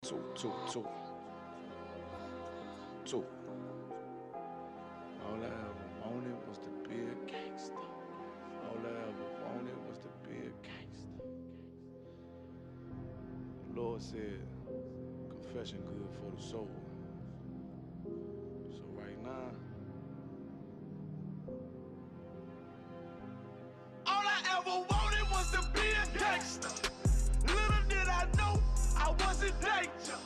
Two. All I ever wanted was to be a gangster. All I ever wanted was to be a gangster. The Lord said, confession good for the soul. So right now, all I ever wanted was to be a gangster. Little did I know I was in danger.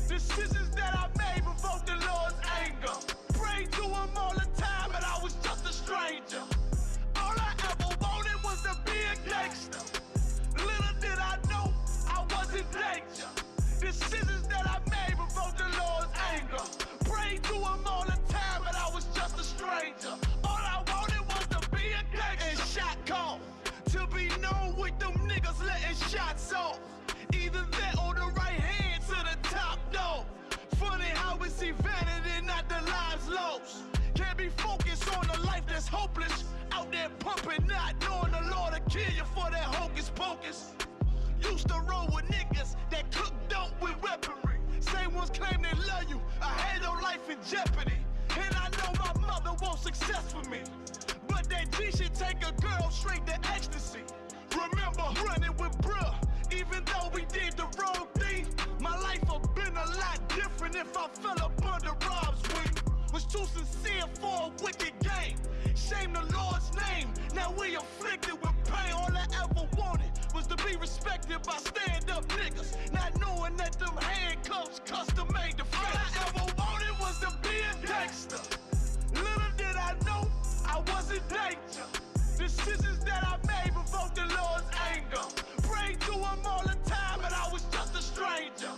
Decisions that I made provoked the Lord's anger. Prayed to him all the time, but I was just a stranger. All I ever wanted was to be a gangster. Little did I know I was in danger. Decisions that I made provoked the Lord's anger. Prayed to him all the time, but I was just a stranger. All I wanted was to be a gangster. And shot call to be known with them niggas letting shots off. Either that or the right hand to the top dog. Funny how we see vanity, not the lives lost. Can't be focused on a life that's hopeless. Out there pumping, not knowing the Lord will kill you for that hocus pocus. Used to roll with niggas that cook dope with weaponry. Same ones claim they love you. I had your life in jeopardy. And I know my mother wants success for me. But that G should take a girl straight to ecstasy. Remember running with bruh, even though we did the wrong thing. My life would've been a lot different if I fell up under Rob's wing. Was too sincere for a wicked game. Shame the Lord's name. Now we afflicted with pain. All I ever wanted was to be respected by stand-up niggas, not knowing that them handcuffs custom made the face. All I ever wanted was to be a gangster. Little did I know I was in danger. Decisions that I made provoked the Lord's anger. Prayed to him all the time, but I was just a stranger.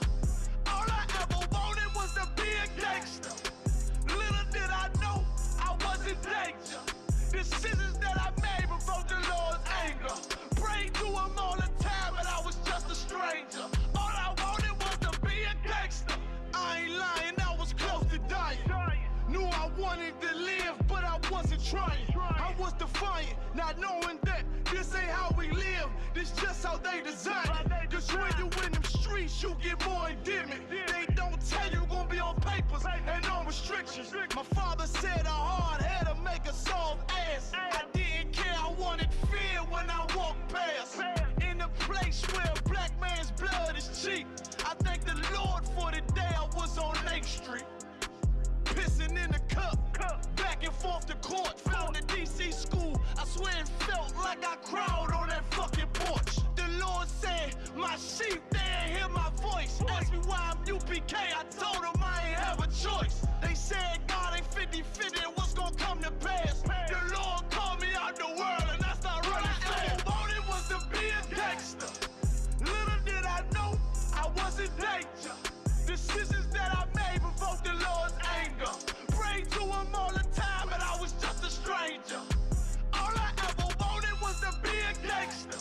All I ever wanted was to be a gangster. Little did I know I was in danger. Decisions that I made provoked the Lord's anger. Prayed to him all the time, but I was just a stranger. All I wanted was to be a gangster. I ain't lying, I was close to dying. Knew I wanted to live, but I wasn't trying. I was defiant, not knowing that this ain't how we live. This just how they design it. Cause when you in them streets, you get more endemic. They don't tell you gonna be on papers and on restrictions. My father said a hard head to make a soft ass. I didn't care, I wanted fear when I walked past. In a place where a black man's blood is cheap. I thank the Lord for the day I was on Lake Street. Pissing in the cup, back and forth to court. Found the DC school, I swear it felt like I crawled on that fucking porch. The Lord said, my sheep, they ain't hear my voice. Asked me why I'm UPK, I told them I ain't have a choice. They said God ain't 50-50 and what's gonna come to pass. The Lord called me out the world and I started running fast. All I wanted was to be a gangster. Little did I know I was in danger. Decisions that I made provoked the Lord's anger. Prayed to him all the time, but I was just a stranger. All I ever wanted was to be a gangster.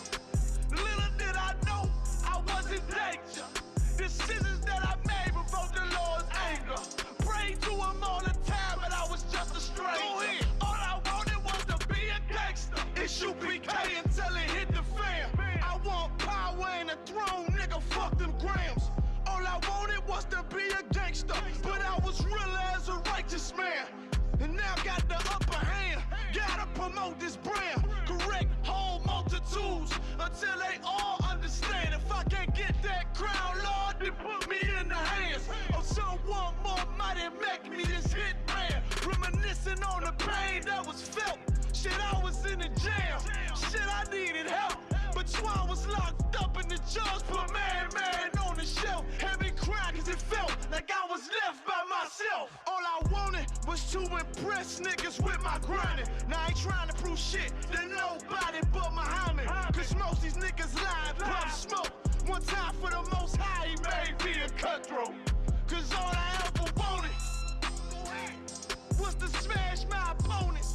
Little did I know I was in danger. Decisions that I made provoked the Lord's anger. Prayed to him all the time, but I was just a stranger. Go ahead. All I wanted was to be a gangster. ISUPK until it hit the fan. I want power and a throne, nigga, fuck them grams. All I wanted was to be a gangster, but I was real as a righteous man. And now got the upper hand, gotta promote this brand. Correct whole multitudes until they all understand. If I can't get that crown, Lord, then put me in the hands of someone more mighty, make me this hit man. Reminiscing on the pain that was felt. Shit, I was in the jam. Shit, I needed help. But Swan was locked up and the judge put man on the shelf. Had me crying cause it felt like I was left by myself. All I wanted was to impress niggas with my grinding. Now I ain't trying to prove shit to nobody but Muhammad. Cause most these niggas lie and pump smoke. One time for the most high, he made me a cutthroat. Cause all I ever wanted was to smash my opponent.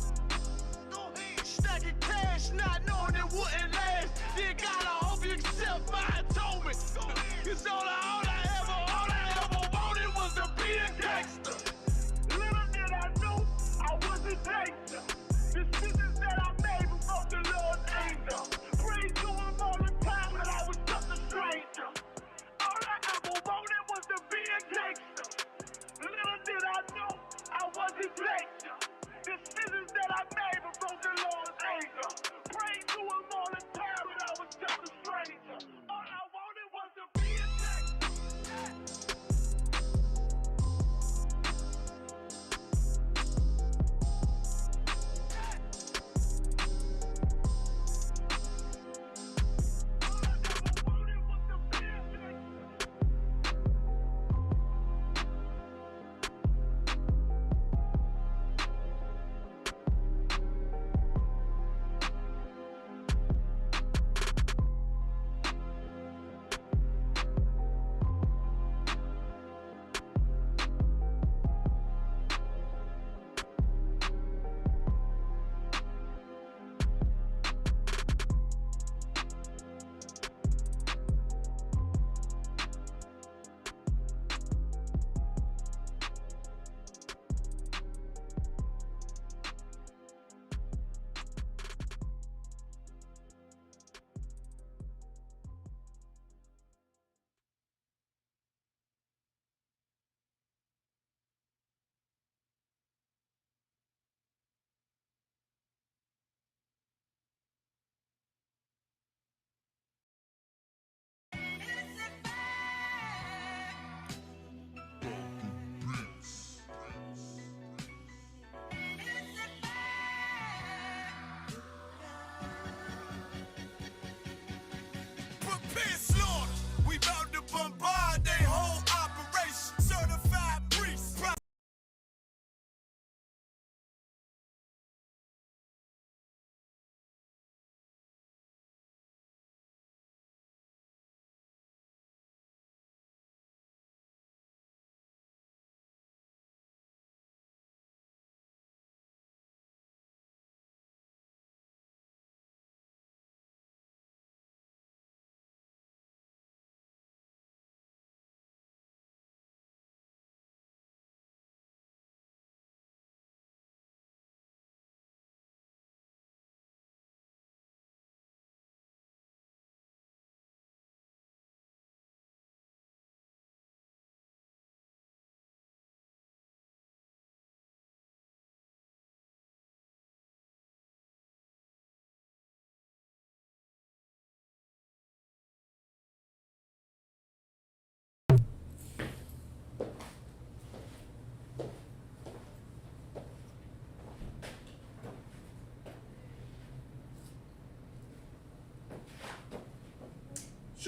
Stacking cash, not knowing it wouldn't last. Dear God, I hope you accept my atonement. Cause all I ever wanted was to be a gangster. Little did I know I was in danger. Decisions that I made provoked the Lord's anger. Prayed to him all the time, but I was just a stranger. All I ever wanted was to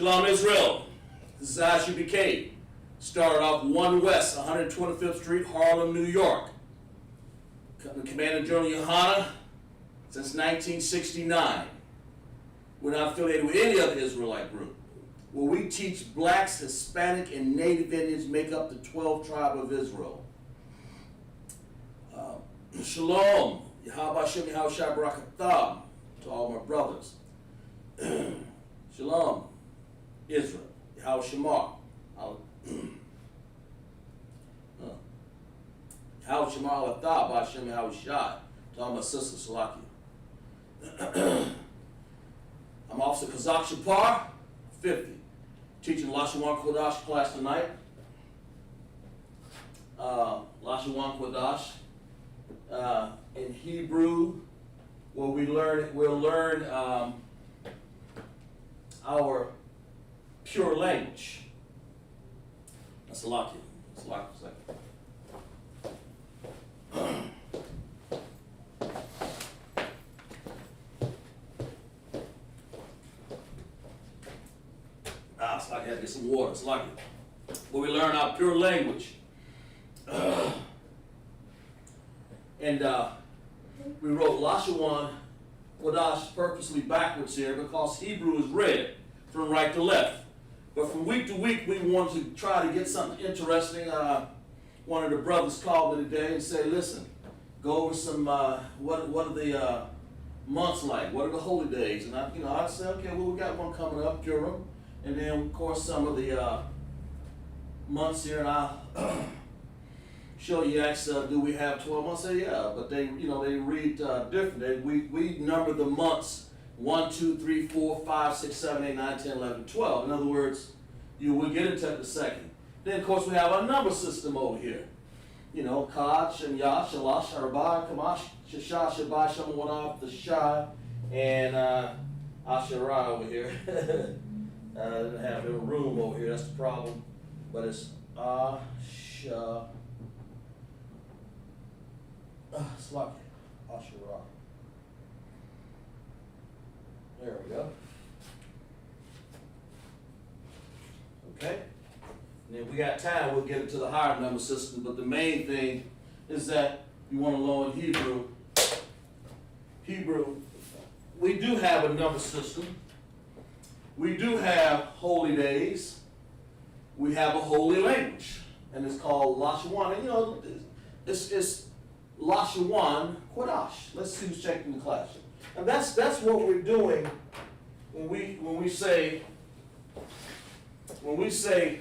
Shalom Israel. This is ISUPK. Started off 1 West, 125th Street, Harlem, New York. Commander General Yohana since 1969. We're not affiliated with any other Israelite group. Where we teach blacks, Hispanic, and Native Indians make up the 12 tribe of Israel. Shalom. Yahweh Hashem Yahweh Shai Barakatam to all my brothers. Shalom. Israel. Yahweh Shemar. Yahweh Shemar Alathah B'Hashem Yahweh Shai to all my sisters. Salakia. I'm Officer Kazak Shapar, 50. Teaching Lashawan Qadash class tonight. Lashawan Qadash. In Hebrew, where we'll learn our pure language. That's Salakia. Salakia for a second. It's like I had to get some water. It's like it. Where we learn our pure language. And we wrote Lashawan Qadash purposely backwards here because Hebrew is read from right to left. But from week to week, we wanted to try to get something interesting. One of the brothers called me today and said, listen, go over some, what are the months like? What are the holy days? And I said, okay, well, we got one coming up, Purim. And then, of course, some of the months here, and I'll show you, do we have 12 months? I say, yeah, but they read different. We number the months 1, 2, 3, 4, 5, 6, 7, 8, 9, 10, 11, 12. In other words, we'll get into that in a second. Then, of course, we have our number system over here. Kad, Shem, Yah, Shalash, Arba, Kamash, Shasha, Shabbai, Shamuanah, the Shai, and Asherah over here. I didn't have a room over here, that's the problem. But it's Asherah. Asherah. There we go. Okay. And if we got time, we'll get into the higher number system. But the main thing is that you want to learn Hebrew. We do have a number system. We do have holy days. We have a holy language, and it's called Lashawan. And it's Lashawan Qadash. Let's see who's checking the class. And that's what we're doing when we say Lashawan,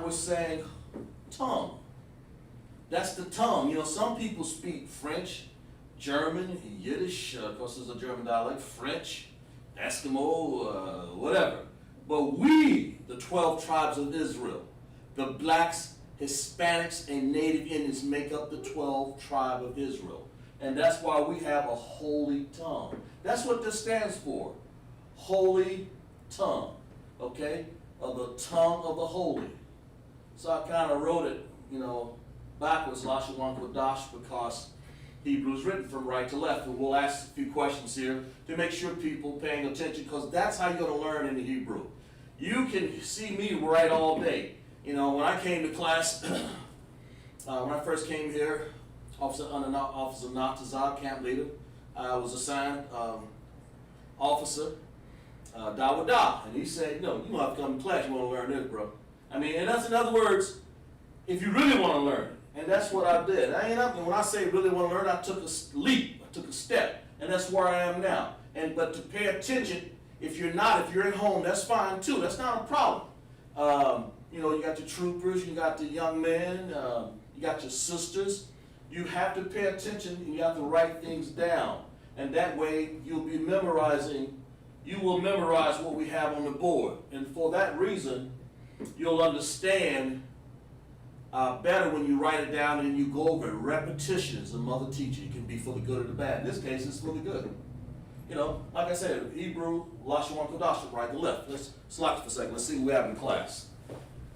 we're saying tongue. That's the tongue. Some people speak French, German, Yiddish, of course there's a German dialect, French, Eskimo, whatever. But we, the 12 tribes of Israel, the blacks, Hispanics, and Native Indians make up the 12 tribe of Israel. And that's why we have a holy tongue. That's what this stands for. Holy tongue. Okay? Of the tongue of the holy. So I kind of wrote it, backwards, Lashawan Qadash, because Hebrew is written from right to left. And we'll ask a few questions here to make sure people paying attention, because that's how you're going to learn in the Hebrew. You can see me write all day. When I came to class, when I first came here, Officer Natazar, camp leader, I was assigned Officer Dawada, and he said, you don't have to come to class, you want to learn this, bro. And that's, in other words, if you really want to learn it, and that's what I did. When I say really want to learn, I took a leap, I took a step, and that's where I am now. But to pay attention, if you're at home, that's fine too, that's not a problem. You got your troopers, you got the young men, you got your sisters. You have to pay attention and you have to write things down. And that way you will memorize what we have on the board. And for that reason, you'll understand better when you write it down and you go over it. Repetition is a mother teacher. It can be for the good or the bad. In this case, it's for the good. Like I said, Hebrew, Lashawan Qadash, right to left. Let's select for a second. Let's see what we have in class.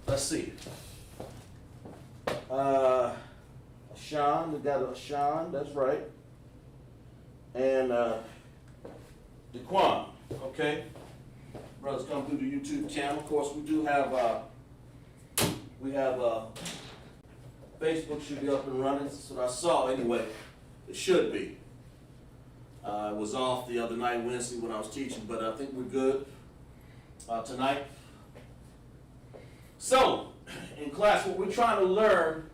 Let's see. Ashan, we got Ashan, that's right. And Daquan, okay? Brothers come through the YouTube channel. Of course, we do have, Facebook should be up and running. That's what I saw anyway. It should be. I was off the other night, Wednesday, when I was teaching, but I think we're good tonight. So, in class, what we're trying to learn,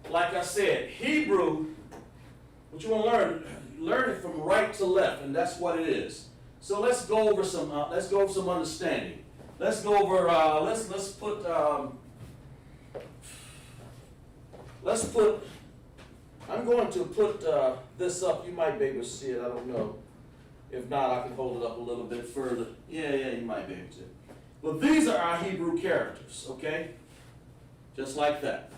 like I said, Hebrew, what you want to learn it from right to left, and that's what it is. So let's go over some understanding. Let's go over, let's put, I'm going to put this up. You might be able to see it, I don't know. If not, I can hold it up a little bit further. Yeah, you might be able to. But these are our Hebrew characters, okay? Just like that.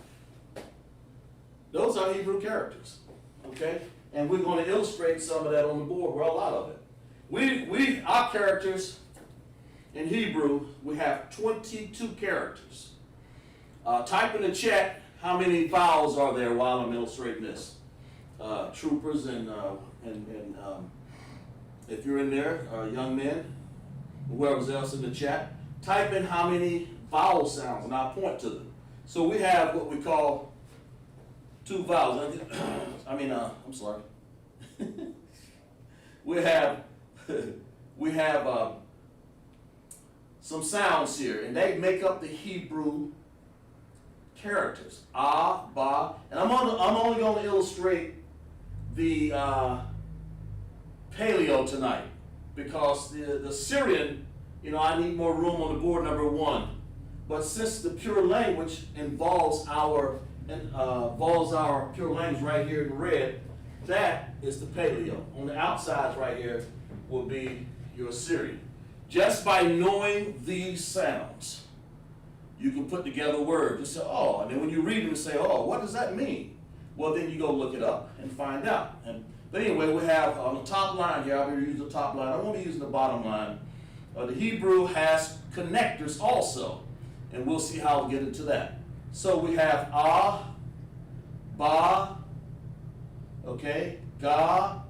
Those are Hebrew characters, okay? And we're going to illustrate some of that on the board, well, a lot of it. Our characters in Hebrew, we have 22 characters. Type in the chat how many vowels are there while I'm illustrating this. Troopers and if you're in there, young men, whoever's else in the chat, type in how many vowel sounds and I'll point to them. So we have what we call 2 vowels. I'm sorry. we have some sounds here, and they make up the Hebrew characters. Ah, ba, and I'm only going to illustrate the Paleo tonight because the Syrian, I need more room on the board, number 1. But since the pure language involves our pure language right here in red, that is the Paleo. On the outside right here will be your Assyrian. Just by knowing these sounds, you can put together a word. You say, oh, and then when you read them, you say, oh, what does that mean? Well, then you go look it up and find out. But anyway, we have on the top line here, I'm going to use the top line. I won't be using the bottom line. The Hebrew has connectors also, and we'll see how we'll get into that. So we have ah, ba, okay, ga,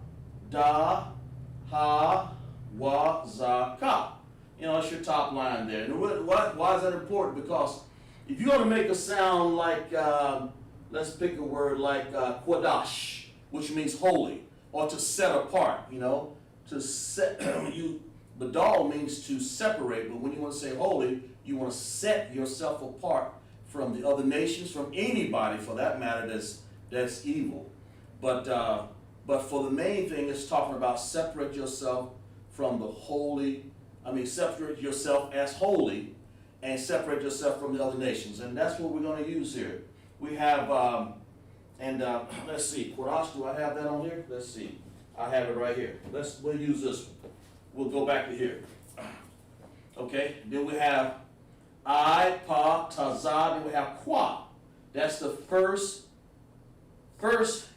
da, ha, wa, za, ka. That's your top line there. And why is that important? Because if you're going to make a sound like, let's pick a word like Qadash, which means holy, or to set apart, to set, Badal means to separate, but when you want to say holy, you want to set yourself apart from the other nations, from anybody for that matter that's evil. But for the main thing, it's talking about separate yourself from the holy, separate yourself as holy and separate yourself from the other nations. And that's what we're going to use here. We have, let's see, Qadash, do I have that on here? Let's see. I have it right here. We'll use this one. We'll go back to here. Okay, then we have I, Pa, Tazah, then we have Qua. That's the first,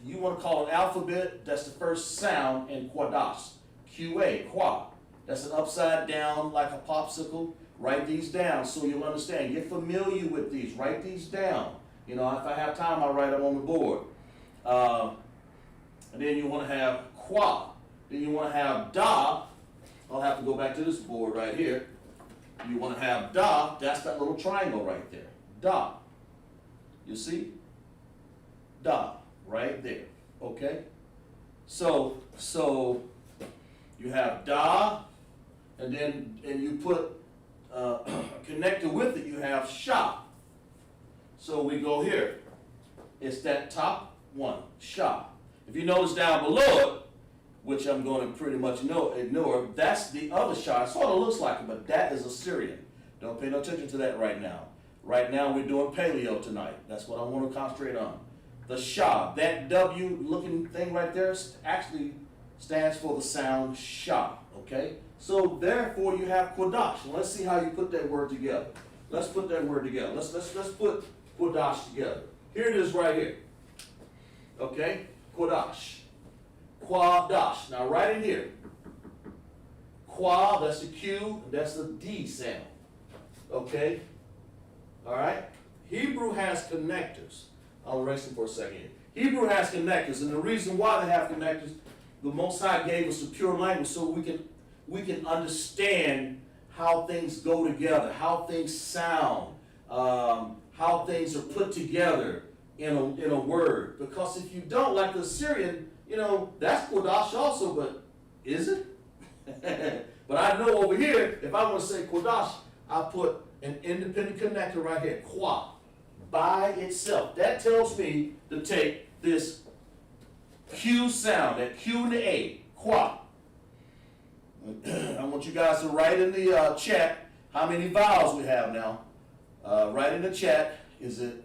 you want to call it alphabet, that's the first sound in Qadash. Q-A, Qua. That's an upside down like a popsicle. Write these down so you'll understand. Get familiar with these. Write these down. If I have time, I'll write them on the board. And then you want to have Qua. Then you want to have Da. I'll have to go back to this board right here. You want to have Da. That's that little triangle right there. Da. You see? Da. Right there. Okay? So you have Da, and you put connected with it, you have Sha. So we go here. It's that top one, Sha. If you notice down below it, which I'm going to pretty much ignore, that's the other Sha. It sort of looks like it, but that is Assyrian. Don't pay no attention to that right now. Right now we're doing Paleo tonight. That's what I want to concentrate on. The Sha, that W looking thing right there actually stands for the sound Sha, okay? So therefore you have Qadash. Well, let's see how you put that word together. Let's put that word together. Let's put Qadash together. Here it is right here. Okay? Qadash. Qadash. Now right in here. Qua, that's the Q, that's the D sound. Okay? Alright? Hebrew has connectors. I'll erase them for a second. Hebrew has connectors, and the reason why they have connectors, the Most High gave us the pure language so we can we can understand how things go together, how things sound, how things are put together in a word. Because if you don't, like the Assyrian, that's Qadash also, but is it? But I know over here, if I want to say Qadash, I put an independent connector right here, qua, by itself. That tells me to take this Q sound, that Q and the A, qua. I want you guys to write in the chat how many vowels we have now. Write in the chat. Is it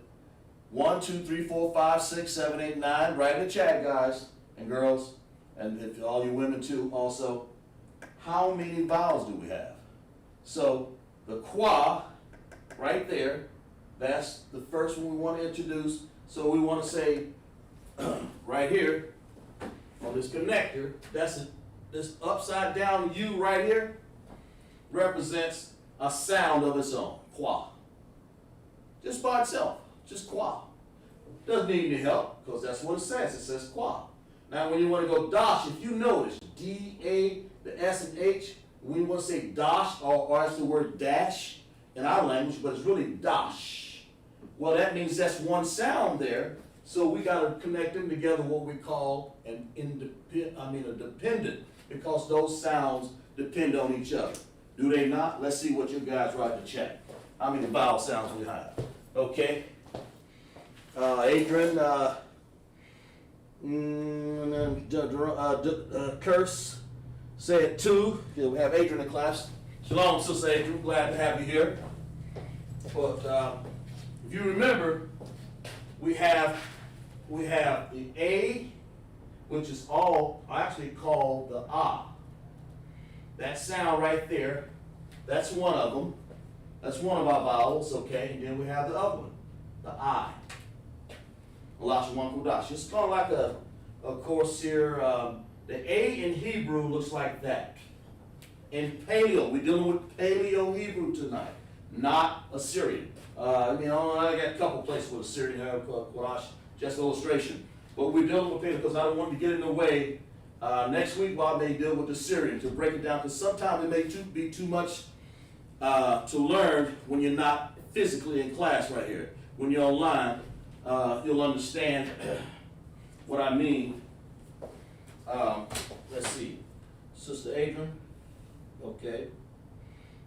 1, 2, 3, 4, 5, 6, 7, 8, 9? Write in the chat, guys and girls, and if all you women too also. How many vowels do we have? So the qua, right there, that's the first one we want to introduce. So we want to say right here on this connector, this upside down U right here represents a sound of its own, qua. Just by itself, just qua. Doesn't need any help, because that's what it says. It says qua. Now when you want to go dash, if you notice, D-A, the S and H, we want to say dash, or that's the word dash in our language, but it's really dash. Well, that means that's one sound there, so we got to connect them together, what we call a dependent, because those sounds depend on each other. Do they not? Let's see what you guys write in the chat. How many vowel sounds we have? Okay. Adrian, Curse said 2. Yeah, we have Adrian in class. Shalom, Sister Adrian. Glad to have you here. But if you remember, we have the A, which is all actually called the ah. That sound right there, that's one of them. That's one of our vowels, okay? And then we have the other one, the I. Lashawan Qadash. It's kind of like a course here. The A in Hebrew looks like that. In Paleo, we're dealing with Paleo Hebrew tonight, not Assyrian. I got a couple places with Assyrian Qadash, just illustration. But we're dealing with Paleo because I don't want to get in the way. Next week, I may deal with the Syrian to break it down, because sometimes it may be too much to learn when you're not physically in class right here. When you're online, you'll understand what I mean. Let's see. Sister Adrian, okay.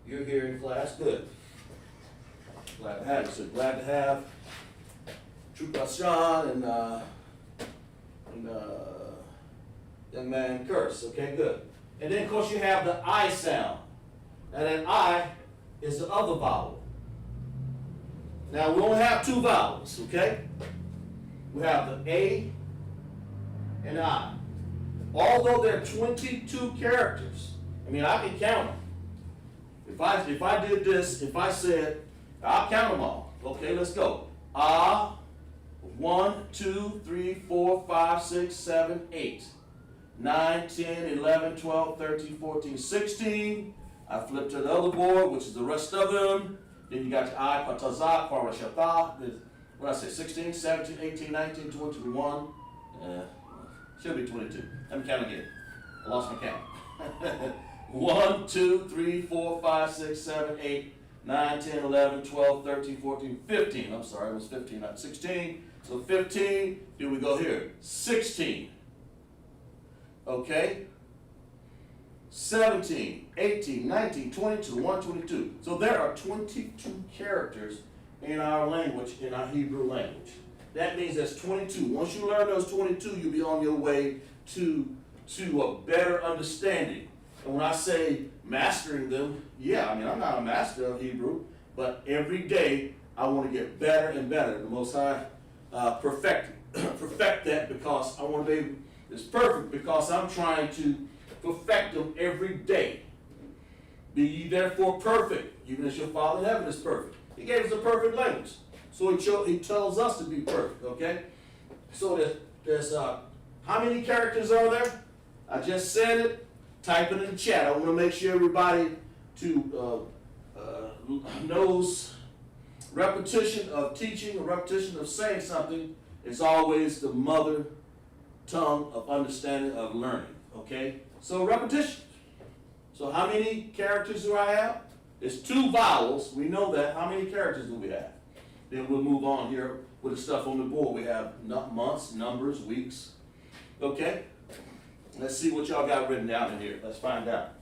You're here in class, good. Glad to have you. So glad to have Troop Lashawan and young man Curse, okay, good. And then of course you have the I sound. Now that I is the other vowel. Now we only have 2 vowels, okay? We have the A and I. Although there are 22 characters, I can count them. If I did this, if I said, I'll count them all. Okay, let's go. 1, 2, 3, 4, 5, 6, 7, 8, 9, 10, 11, 12, 13, 14, 16. I flip to the other board, which is the rest of them. Then you got your I, Patazak, Parashata. What did I say? 16, 17, 18, 19, 20, 21. Should be 22. Let me count again. I lost my count. 1, 2, 3, 4, 5, 6, 7, 8, 9, 10, 11, 12, 13, 14, 15. I'm sorry, it was 15, not 16. So 15, here we go here. 16. Okay? 17, 18, 19, 20 to 122. So there are 22 characters in our language, in our Hebrew language. That means there's 22. Once you learn those 22, you'll be on your way to a better understanding. And when I say mastering them, yeah, I mean, I'm not a master of Hebrew, but every day I want to get better and better. The Most High perfect that, because I want to be, it's perfect because I'm trying to perfect them every day. Be ye therefore perfect, even as your Father in heaven is perfect. He gave us a perfect language. So he tells us to be perfect, okay? So there's how many characters are there? I just said it. Type it in the chat. I want to make sure everybody knows repetition of teaching or repetition of saying something is always the mother tongue of understanding of learning, okay? So repetition. So how many characters do I have? It's 2 vowels. We know that. How many characters do we have? Then we'll move on here with the stuff on the board. We have months, numbers, weeks. Okay? Let's see what y'all got written down in here. Let's find out.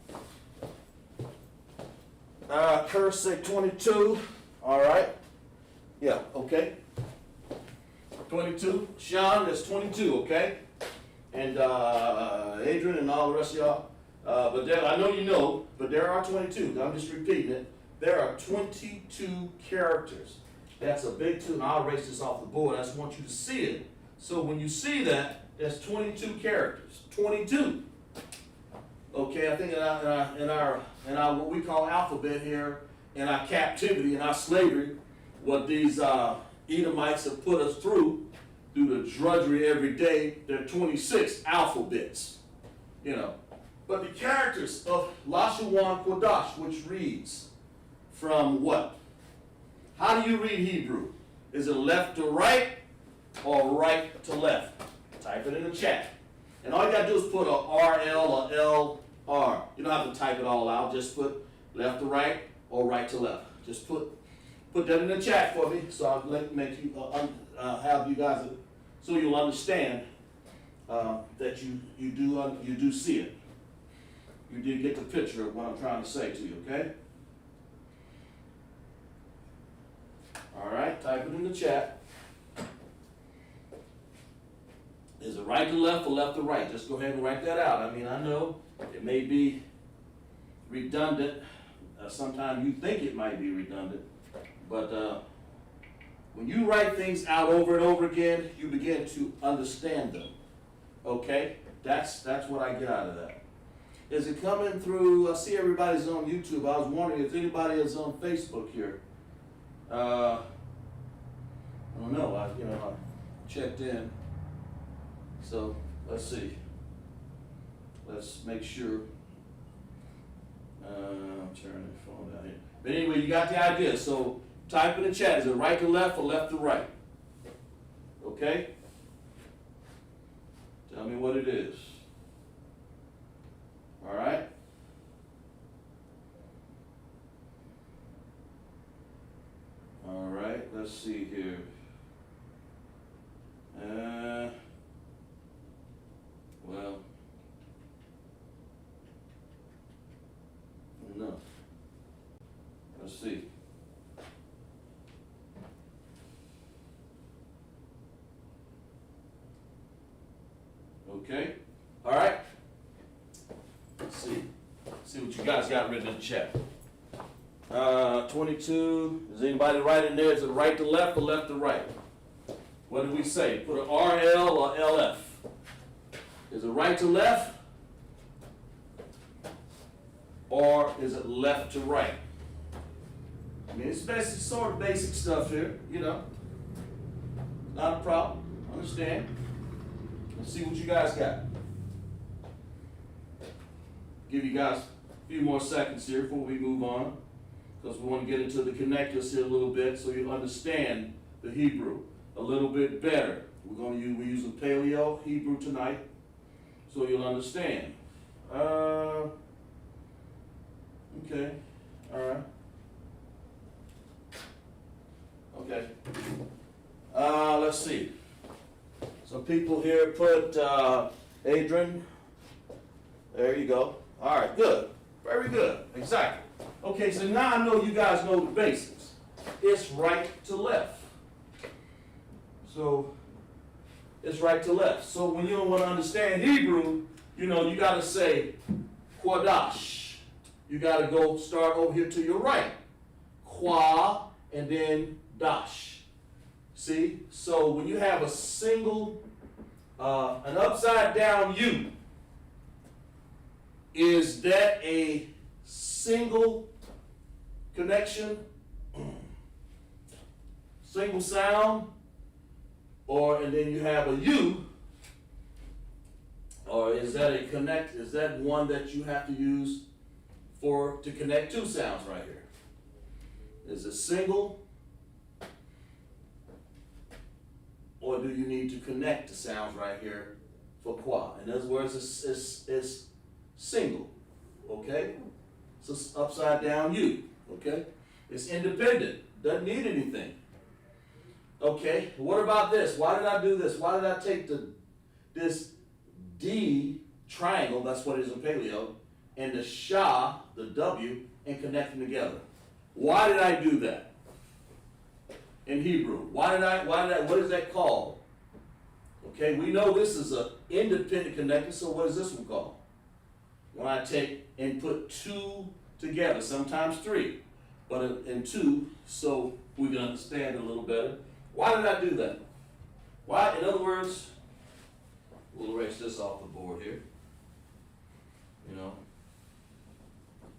Curse say 22. All right. Yeah, okay. 22. Sean, that's 22, okay? And Adrian and all the rest of y'all. But there, I know you know, but there are 22. I'm just repeating it. There are 22 characters. That's a big 2, and I'll erase this off the board. I just want you to see it. So when you see that, that's 22 characters. 22. Okay, I think in our what we call alphabet here, in our captivity, in our slavery, what these Edomites have put us through the drudgery every day, there are 26 alphabets, you know. But the characters of Lashawan Qadash, which reads from what? How do you read Hebrew? Is it left to right or right to left? Type it in the chat. And all you got to do is put a RL or LR. You don't have to type it all out. Just put left to right or right to left. Just put that in the chat for me, so I'll make you have you guys so you'll understand that you do see it. You did get the picture of what I'm trying to say to you. Okay. All right. Type it in the chat. Is it right to left or left to right? Just go ahead and write that out. I mean, I know it may be redundant. Sometimes you think it might be redundant. But when you write things out over and over again, you begin to understand them. Okay? That's what I get out of that. Is it coming through? I see everybody's on YouTube. I was wondering if anybody is on Facebook here. I don't know. I checked in. So let's see. Let's make sure. I'm turning the phone down here. But anyway, you got the idea. So type in the chat. Is it right to left or left to right? Okay? Tell me what it is. All right? All right, let's see here. Well, no. Let's see. Okay. All right. Let's see. See what you guys got written in the chat. 22. Is anybody right in there? Is it right to left or left to right? What did we say? Put an RL or LF. Is it right to left? Or is it left to right? I mean, it's basic, sort of basic stuff here, you know. Not a problem. Understand. Let's see what you guys got. Give you guys a few more seconds here before we move on, because we want to get into the connectors here a little bit so you understand the Hebrew a little bit better. We're using Paleo Hebrew tonight, so you'll understand. Okay, all right. Okay. Let's see. Some people here put Adrian. There you go. All right, good. Very good. Exactly. Okay, so now I know you guys know the basics. It's right to left. So it's right to left. So when you don't want to understand Hebrew, you know, you got to say Qadash. You got to go start over here to your right. Qua and then dash. See? So when you have a single, an upside down U, is that a single connection, single sound, and then you have a U, or is that is that one that you have to use to connect two sounds right here? Is it single, or do you need to connect the sounds right here for qua? In other words, it's single, okay? It's an upside down U, okay? It's independent, doesn't need anything. Okay, what about this? Why did I do this? Why did I take this D triangle, that's what it is in paleo, and the Sha, the W, and connect them together? Why did I do that? In Hebrew, what is that called? Okay, we know this is an independent connector, so what is this one called? When I take and put two together, sometimes three, but in two, so we can understand it a little better. Why did I do that? Why, in other words, we'll erase this off the board here. You know,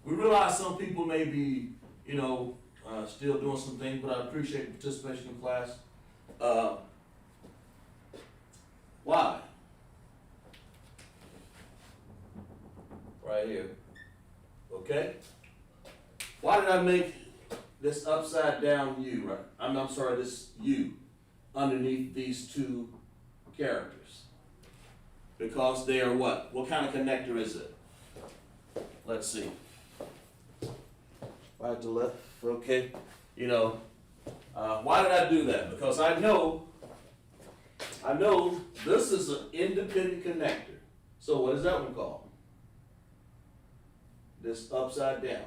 we realize some people may be, still doing some things, but I appreciate the participation in class. Why? Right here. Okay? Why did I make this upside down U, right? I'm sorry, this U underneath these two characters? Because they are what? What kind of connector is it? Let's see. Right to left, okay. Why did I do that? Because I know this is an independent connector. So what is that one called? This upside down.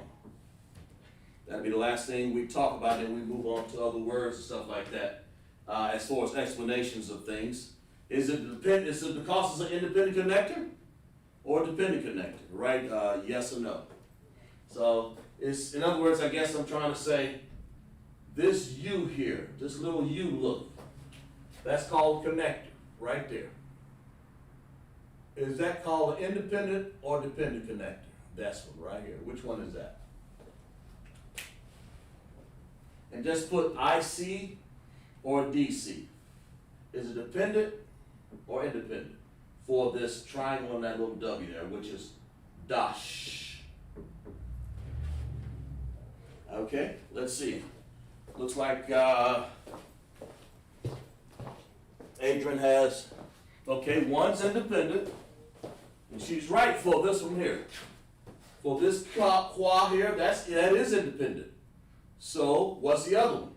That'll be the last thing we talk about, then we move on to other words and stuff like that. As far as explanations of things. Is it because it's an independent connector or a dependent connector, right? Yes or no. So it's, in other words, I guess I'm trying to say this U here, this little U look, that's called connector right there. Is that called an independent or dependent connector? That's one right here. Which one is that? And just put IC or DC. Is it dependent or independent for this triangle and that little W there, which is dash? Okay, let's see. Looks like Adrian has, okay, one's independent, and she's right for this one here. For this qua here, that is independent. So what's the other one?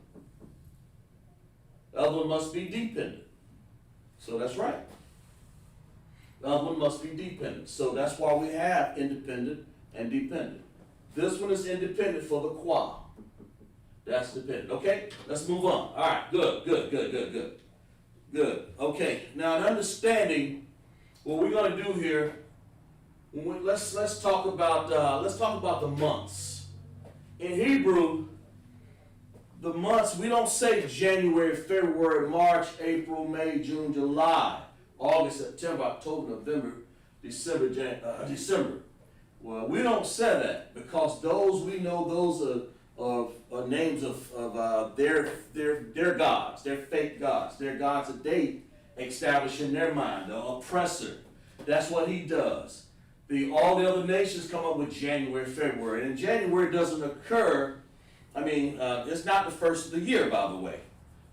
The other one must be dependent. So that's right. The other one must be dependent. So that's why we have independent and dependent. This one is independent for the qua. That's dependent. Okay, let's move on. All right, good. Okay, now in understanding what we're going to do here, let's talk about the months. In Hebrew, the months, we don't say January, February, March, April, May, June, July, August, September, October, November, December. Well, we don't say that because those, we know those are names of their gods, their fake gods, their gods that they establish in their mind, the oppressor. That's what he does. All the other nations come up with January, February, and January doesn't occur. I mean, it's not the first of the year, by the way,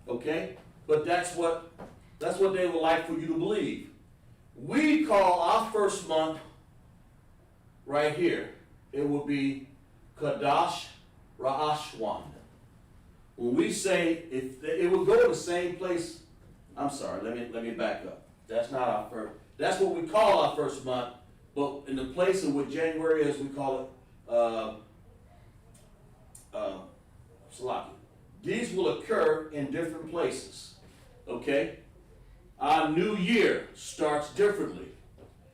okay? But that's what they would like for you to believe. We call our first month right here. It will be Qadash Lashawan. When we say it will go to the same place. I'm sorry. Let me back up. That's not our first. That's what we call our first month. But in the place of what January is, we call it Salaki. These will occur in different places. Okay? Our new year starts differently.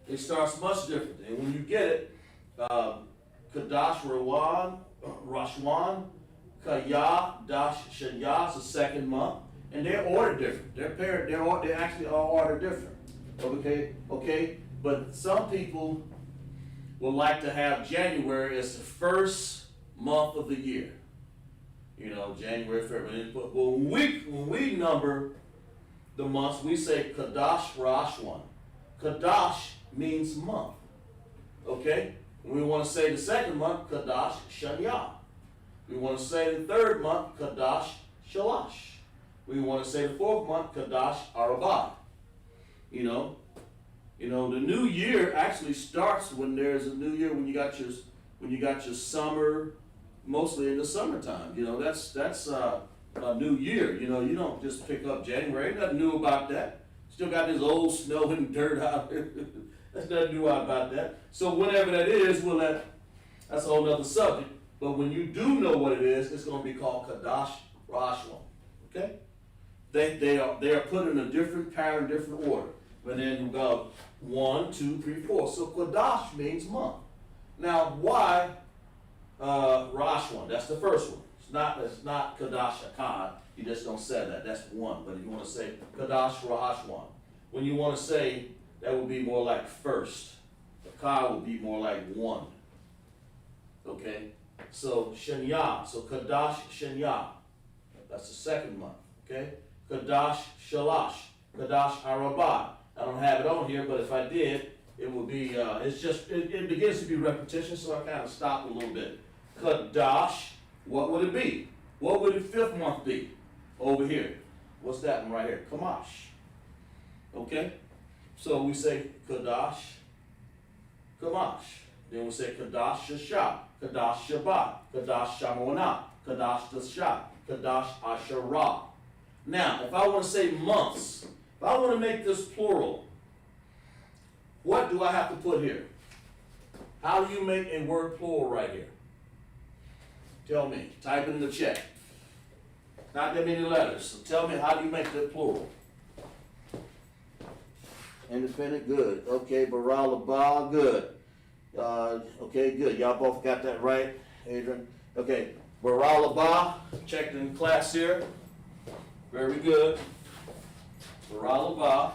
It starts much differently. And when you get it, Qadash Rashwan, Kaya, Dash, Shanya is the second month. And they're ordered different. They're actually all ordered different. Okay? But some people will like to have January as the first month of the year. January, February. But when we number the months, we say Qadash Rashwan. Qadash means month. Okay? When we want to say the second month, Qadash Shanya. We want to say the third month, Qadash Shalash. We want to say the fourth month, Qadash Arabah. The new year actually starts when there's a new year, when you got when you got your summer, mostly in the summertime. You know, that's a new year. You know, you don't just pick up January. Nothing new about that. Still got this old snow and dirt out there. There's nothing new about that. So whatever that is, that's a whole other subject. But when you do know what it is, it's going to be called Qadash Lashawan. Okay? They are put in a different pattern, different order. But then we go 1, 2, 3, 4. So Qadash means month. Now why Lashawan? That's the first one. It's not Qadash Akkad. You just don't say that. That's one. But if you want to say Qadash Lashawan, when you want to say, that would be more like first. Akkad would be more like one. Okay? So Shenya. So Qadash Shenya. That's the second month. Okay? Qadash Shalash. Qadash Arabah. I don't have it on here, but if I did, it would be, it begins to be repetition, so I kind of stopped a little bit. Qadash, what would it be? What would the fifth month be? Over here. What's that one right here? Kamash. Okay? So we say Qadash, Kamash. Then we say Qadash Shashah, Qadash Shabbat, Qadash Shamonah, Qadash Dashah, Qadash Asherah. Now, if I want to say months, if I want to make this plural, what do I have to put here? How do you make a word plural right here? Tell me. Type it in the chat. Not that many letters. So tell me, how do you make that plural? Independent, good. Okay, Baral Abba, good. Okay, good. Y'all both got that right, Adrian? Okay, Baral Abba, checked in class here. Very good. Baral Abba.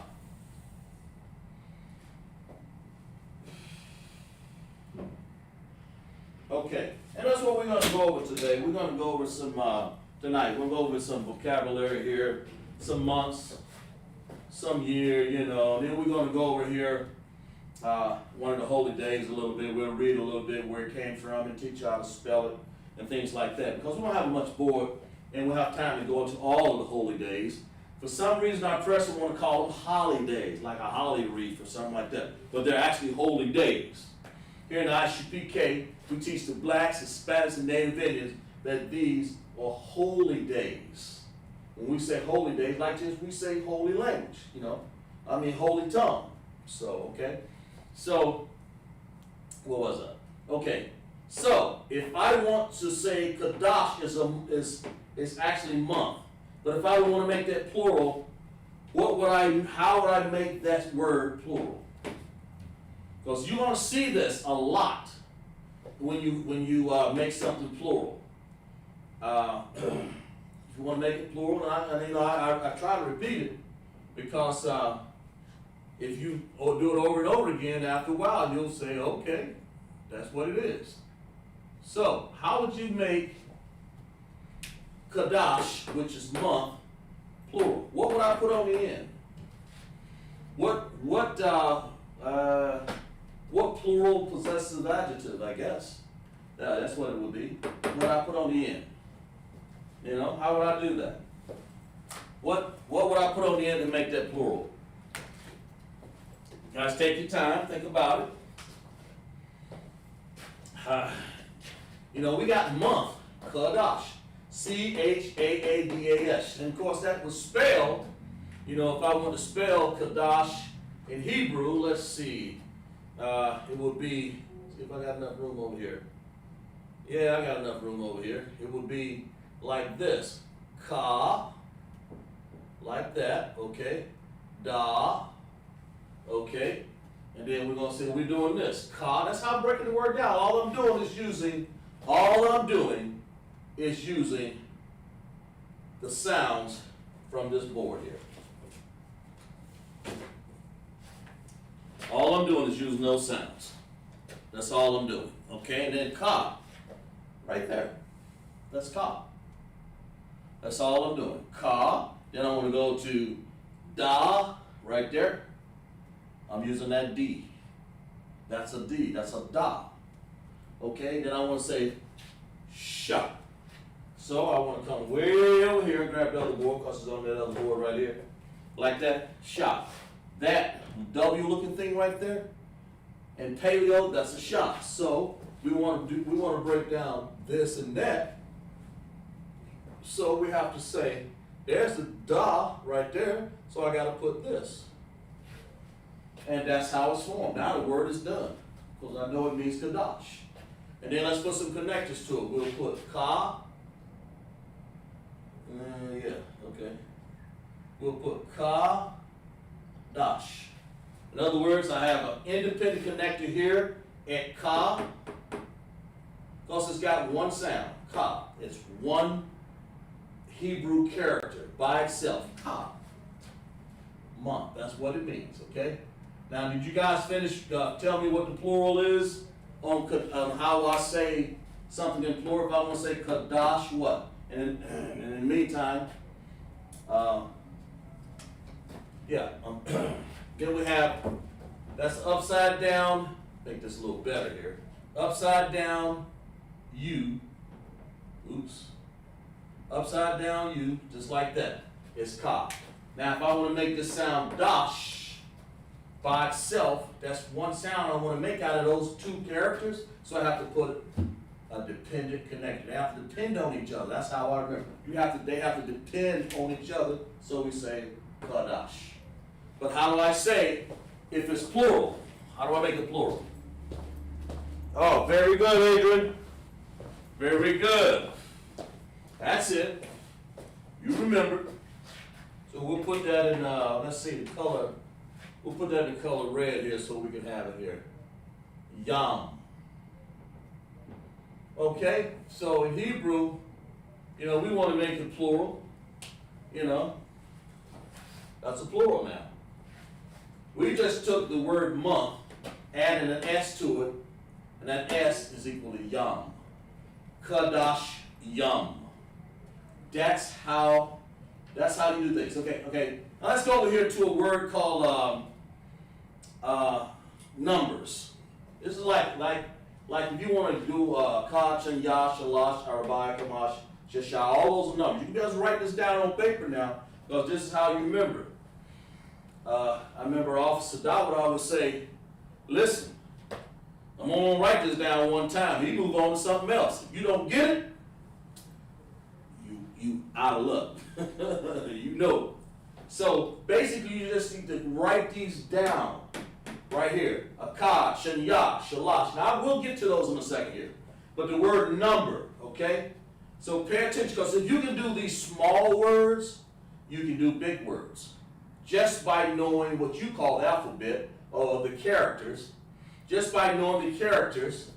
Okay, and that's what we're going to go over today. We're going to go over some, tonight, we'll go over some vocabulary here, some months, some year, you know. Then we're going to go over here, one of the holy days a little bit. We'll read a little bit where it came from and teach you how to spell it and things like that. Because we don't have much board and we'll have time to go into all of the holy days. For some reason, our press will want to call them holidays, like a holly wreath or something like that. But they're actually holy days. Here in the ISUPK, we teach the blacks, Hispanics, and Native Indians that these are holy days. When we say holy days, like this, we say holy language, you know. I mean holy tongue. So, okay. So, what was that? Okay. So, if I want to say Qadash is actually month, but if I want to make that plural, how would I make that word plural? Because you're going to see this a lot when you make something plural. If you want to make it plural, and I try to repeat it because if you do it over and over again, after a while you'll say, okay, that's what it is. So how would you make Qadash, which is month, plural? What would I put on the end? What plural possessive adjective, I guess? Yeah, that's what it would be. What would I put on the end? You know, how would I do that? What would I put on the end to make that plural? Guys, take your time, think about it. You know, we got month, Qadash, Chaadas. And of course that was spelled, you know, if I want to spell Qadash in Hebrew, let's see. It would be, see if I got enough room over here. Yeah, I got enough room over here. It would be like this. Ka, like that, okay. Da, okay. And then we're going to say we're doing this. Ka, that's how I'm breaking the word down. All I'm doing is using the sounds from this board here. All I'm doing is using those sounds. That's all I'm doing. Okay, and then ka, right there. That's ka. That's all I'm doing. Ka, then I want to go to da, right there. I'm using that D. That's a D, that's a da. Okay, then I want to say sha. So I want to come way over here and grab the other board because it's on that other board right here. Like that, sha. That W looking thing right there, and paleo, that's a shot. So we want to break down this and that. So we have to say, there's the da right there, so I got to put this. And that's how it's formed. Now the word is done, because I know it means Qadash. And then let's put some connectors to it. We'll put ka. Yeah, okay. We'll put Qadash. In other words, I have an independent connector here at ka, because it's got one sound, ka. It's one Hebrew character by itself, ka. Month, that's what it means, okay? Now, did you guys finish, tell me what the plural is on how I say something in plural? If I want to say Qadash, what? And in the meantime, then we have, that's upside down, make this a little better here. Upside down U, oops. Upside down U, just like that, is ka. Now if I want to make this sound dash by itself, that's one sound I want to make out of those two characters, so I have to put a dependent connector. They have to depend on each other, that's how I remember. They have to depend on each other, so we say Qadash. But how do I say if it's plural? How do I make it plural? Oh, very good, Adrian. Very good. That's it. You remember. So we'll put that in, let's see the color. We'll put that in the color red here so we can have it here. Yam. Okay, so in Hebrew, we want to make it plural. That's a plural now. We just took the word month, added an S to it, and that S is equal to yam. Qadash yam. That's how you do things. Okay. Now let's go over here to a word called numbers. This is like if you want to do ka, chen, ya, shalash, arabai, kamash, shasha, all those numbers. You guys write this down on paper now, because this is how you remember it. I remember Officer Dawud always say, listen, I'm going to write this down one time. He move on to something else. If you don't get it, you out of luck. So basically you just need to write these down right here. Akkad, Shanya, Shalash. Now I will get to those in a second here. But the word number, okay? So pay attention, because if you can do these small words, you can do big words. Just by knowing what you call the alphabet, or the characters, just by knowing the characters,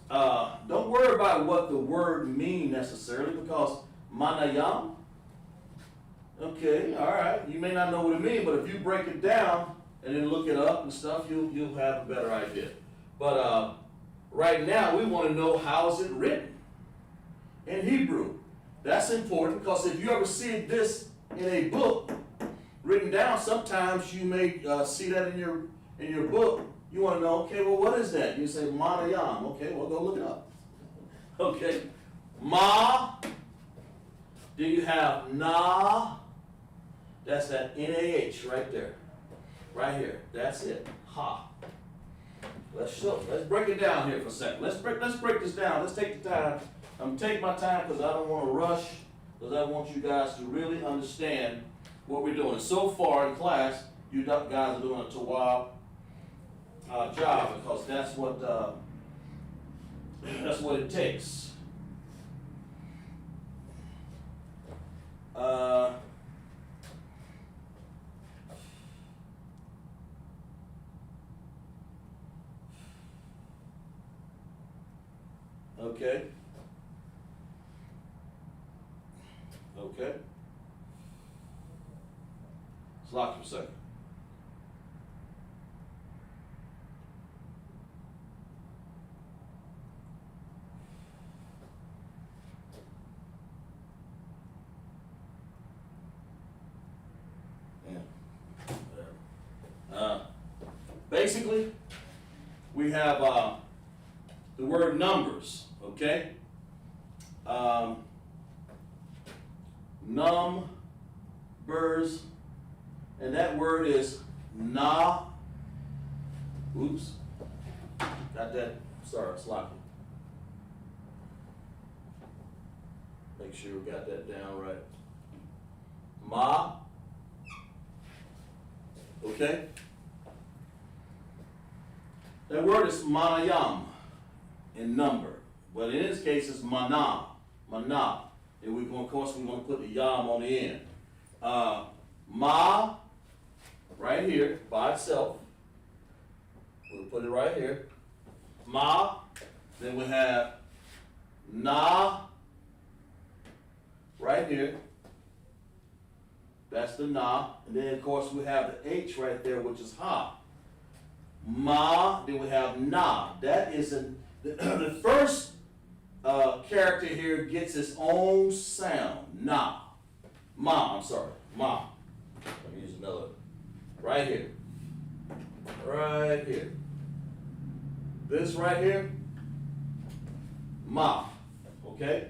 don't worry about what the word means necessarily, because manayam, okay, all right, you may not know what it means, but if you break it down and then look it up and stuff, you'll have a better idea. But right now, we want to know how is it written in Hebrew. That's important, because if you ever see this in a book written down, sometimes you may see that in your book. You want to know, okay, well, what is that? You say manayam. Okay, well, go look it up. Okay, ma. Then you have na. That's that NAH right there, right here. That's it. Ha. Let's break it down here for a second. Let's break this down. Let's take the time. I'm gonna take my time because I don't want to rush. Because I want you guys to really understand what we're doing. So far in class, you guys are doing a tawab job, because that's what it takes. Okay. It's locked for a second. Basically, we have the word numbers, okay? Numbers, and that word is na. Oops, got that Sorry, sloppy. Make sure we got that down right. Ma. Okay? That word is manayam in number. But in this case, it's mana. Mana. And we're going, of course, we're going to put the yam on the end. Ma, right here, by itself. We'll put it right here. Ma. Then we have na, right here. That's the na. And then, of course, we have the H right there, which is ha. Ma, then we have na. That is the first character here gets its own sound. Na. Ma, I'm sorry. Ma. Let me use another. Right here. Right here. This right here. Ma. Okay?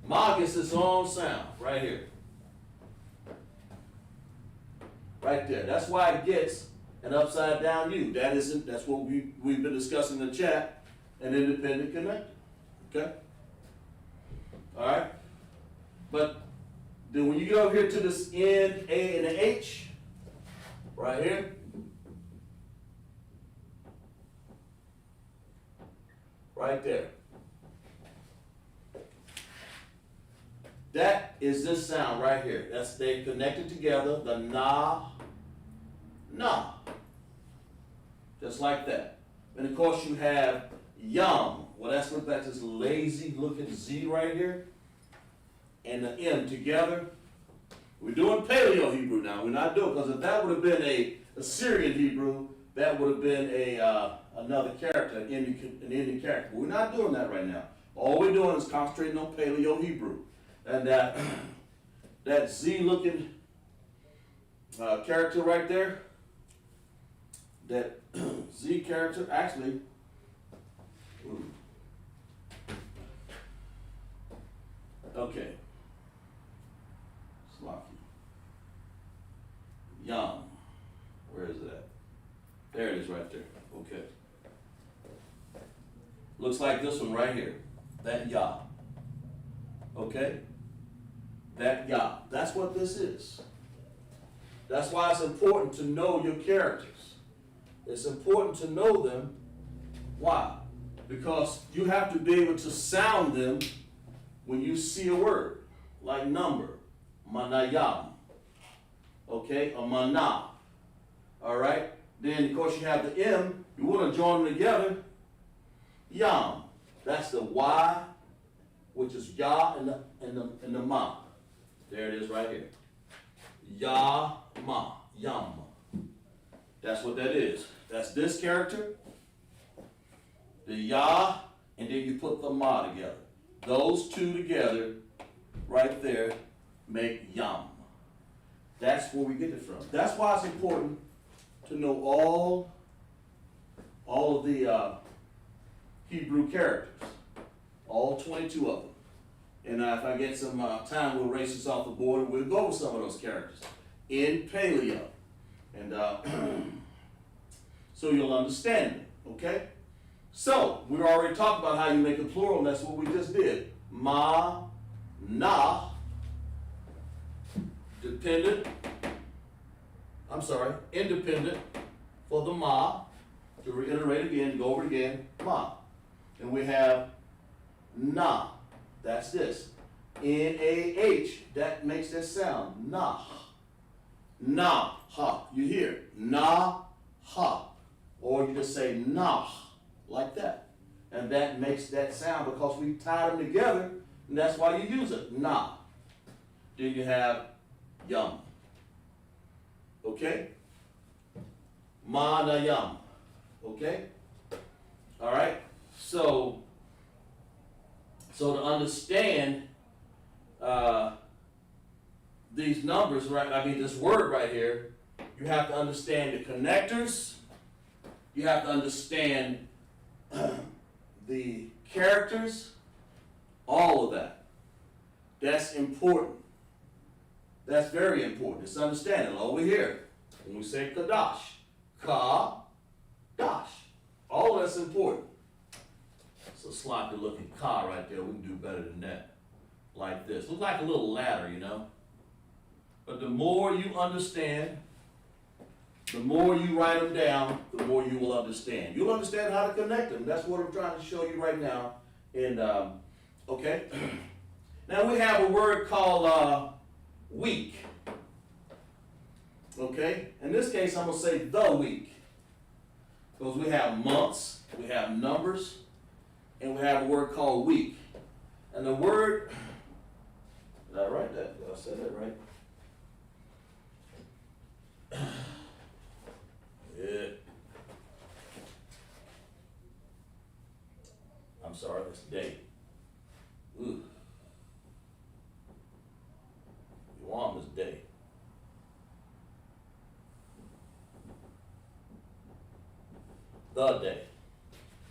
Ma gets its own sound. Right here. Right there. That's why it gets an upside down U. That's what we've been discussing in the chat. An independent connector. Okay? Alright? But then when you get over here to this N, A, and the H, right here, right there. That is this sound right here. That's they connected together, the na, na. Just like that. And of course you have yum. Well, that's what that's this lazy looking Z right here. And the M together. We're doing Paleo Hebrew now. We're not doing, because if that would have been a Assyrian Hebrew, that would have been another character, an Indian character. But we're not doing that right now. All we're doing is concentrating on Paleo Hebrew. And that Z looking character right there, that Z character actually, okay, sloppy, yum, where is it at? There it is right there, okay. Looks like this one right here, that yah, okay? That yah, that's what this is. That's why it's important to know your characters. It's important to know them. Why? Because you have to be able to sound them when you see a word, like number, manayam, okay, or mana, all right? Then, of course, you have the M. You want to join them together, yam. That's the Y, which is yah and the ma. There it is right here. Yah, ma, yam. That's what that is. That's this character, the yah, and then you put the ma together. Those two together, right there, make yam. That's where we get it from. That's why it's important to know all of the Hebrew characters, all 22 of them. And if I get some time, we'll erase this off the board and we'll go over some of those characters in Paleo. And so you'll understand it, okay? So, we already talked about how you make a plural, and that's what we just did. Ma, na, independent for the ma. To reiterate again, go over it again, ma. And we have na. That's this. N-A-H. That makes that sound. Nah. Nah. Ha. You hear it. Nah. Ha. Or you just say nah. Like that. And that makes that sound because we tie them together. And that's why you use it. Nah. Then you have yum. Okay? Ma na yum. Okay? All right? So to understand these numbers, right? I mean, this word right here, you have to understand the connectors. You have to understand the characters, all of that. That's important. That's very important. It's understanding over here. When we say Qadash, Qadash, all of that's important. It's a sloppy looking car right there. We can do better than that. Like this. Looks like a little ladder, you know. But the more you understand, the more you write them down, the more you will understand. You'll understand how to connect them. That's what I'm trying to show you right now. And, okay. Now we have a word called week. Okay. In this case, I'm going to say the week. Because we have months, we have numbers, and we have a word called week. And the word, did I write that? Did I say that right? Yeah. I'm sorry, it's day. Ooh. Yawam is day. The day.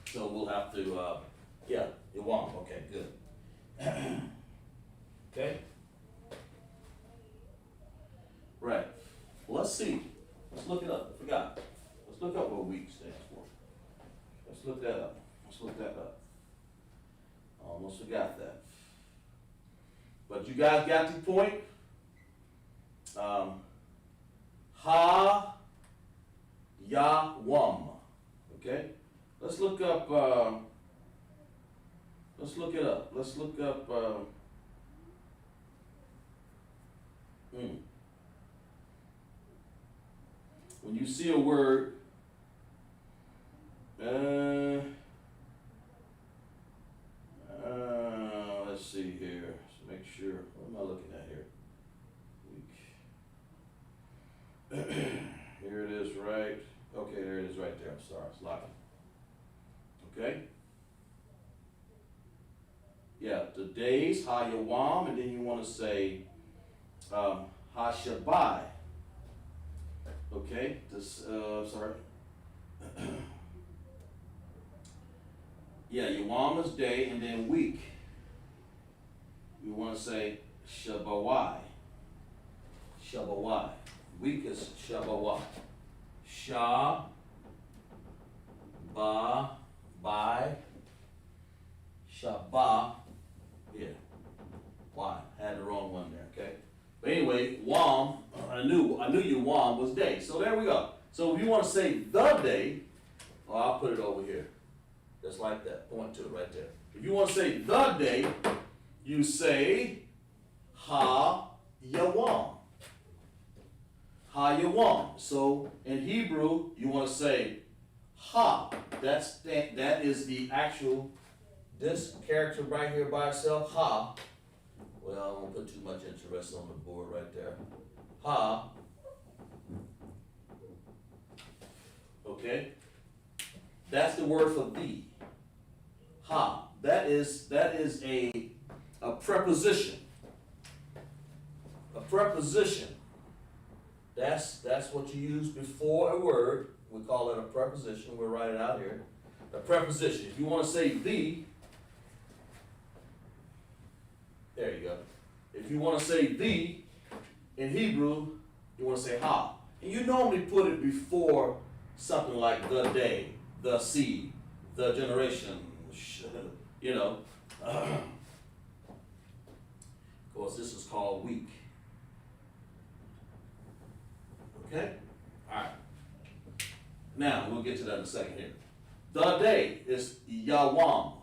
So we'll have to, yeah, Yawam. Okay, good. Okay. Right. Well, let's see. Let's look it up. I forgot. Let's look up what week stands for. Let's look that up. Let's look that up. Almost forgot that. But you guys got the point? Ha Yawam. Okay? Let's look up let's look it up. Let's look up when you see a word, let's see here. Let's make sure. What am I looking at here? Week. Here it is, right? Okay, there it is right there. I'm sorry, it's locking. Okay? Yeah, the days, Ha Yawam, and then you want to say Ha Shabai. Okay, this, sorry. Yeah, Yawam is day, and then week. We want to say Shabawai. Shabawai. Week is Shabawai. Sha, ba, by, Shabba, yeah. Why? Had the wrong one there, okay? But anyway, Wam, I knew your Wam was day. So there we go. So if you want to say the day, well, I'll put it over here. Just like that. Point to it right there. If you want to say the day, you say Ha Yawam. Ha Yawam. So in Hebrew, you want to say Ha. That is the actual, this character right here by itself, Ha. Well, I won't put too much interest on the board right there. Ha. Okay. That's the word for thee. Ha. That is a preposition. A preposition. That's what you use before a word. We call it a preposition. We'll write it out here. A preposition. If you want to say thee, there you go. If you want to say thee, in Hebrew, you want to say ha. And you normally put it before something like the day, the seed, the generation, you know. Of course, this is called week. Okay? All right. Now, we'll get to that in a second here. The day is Yawam.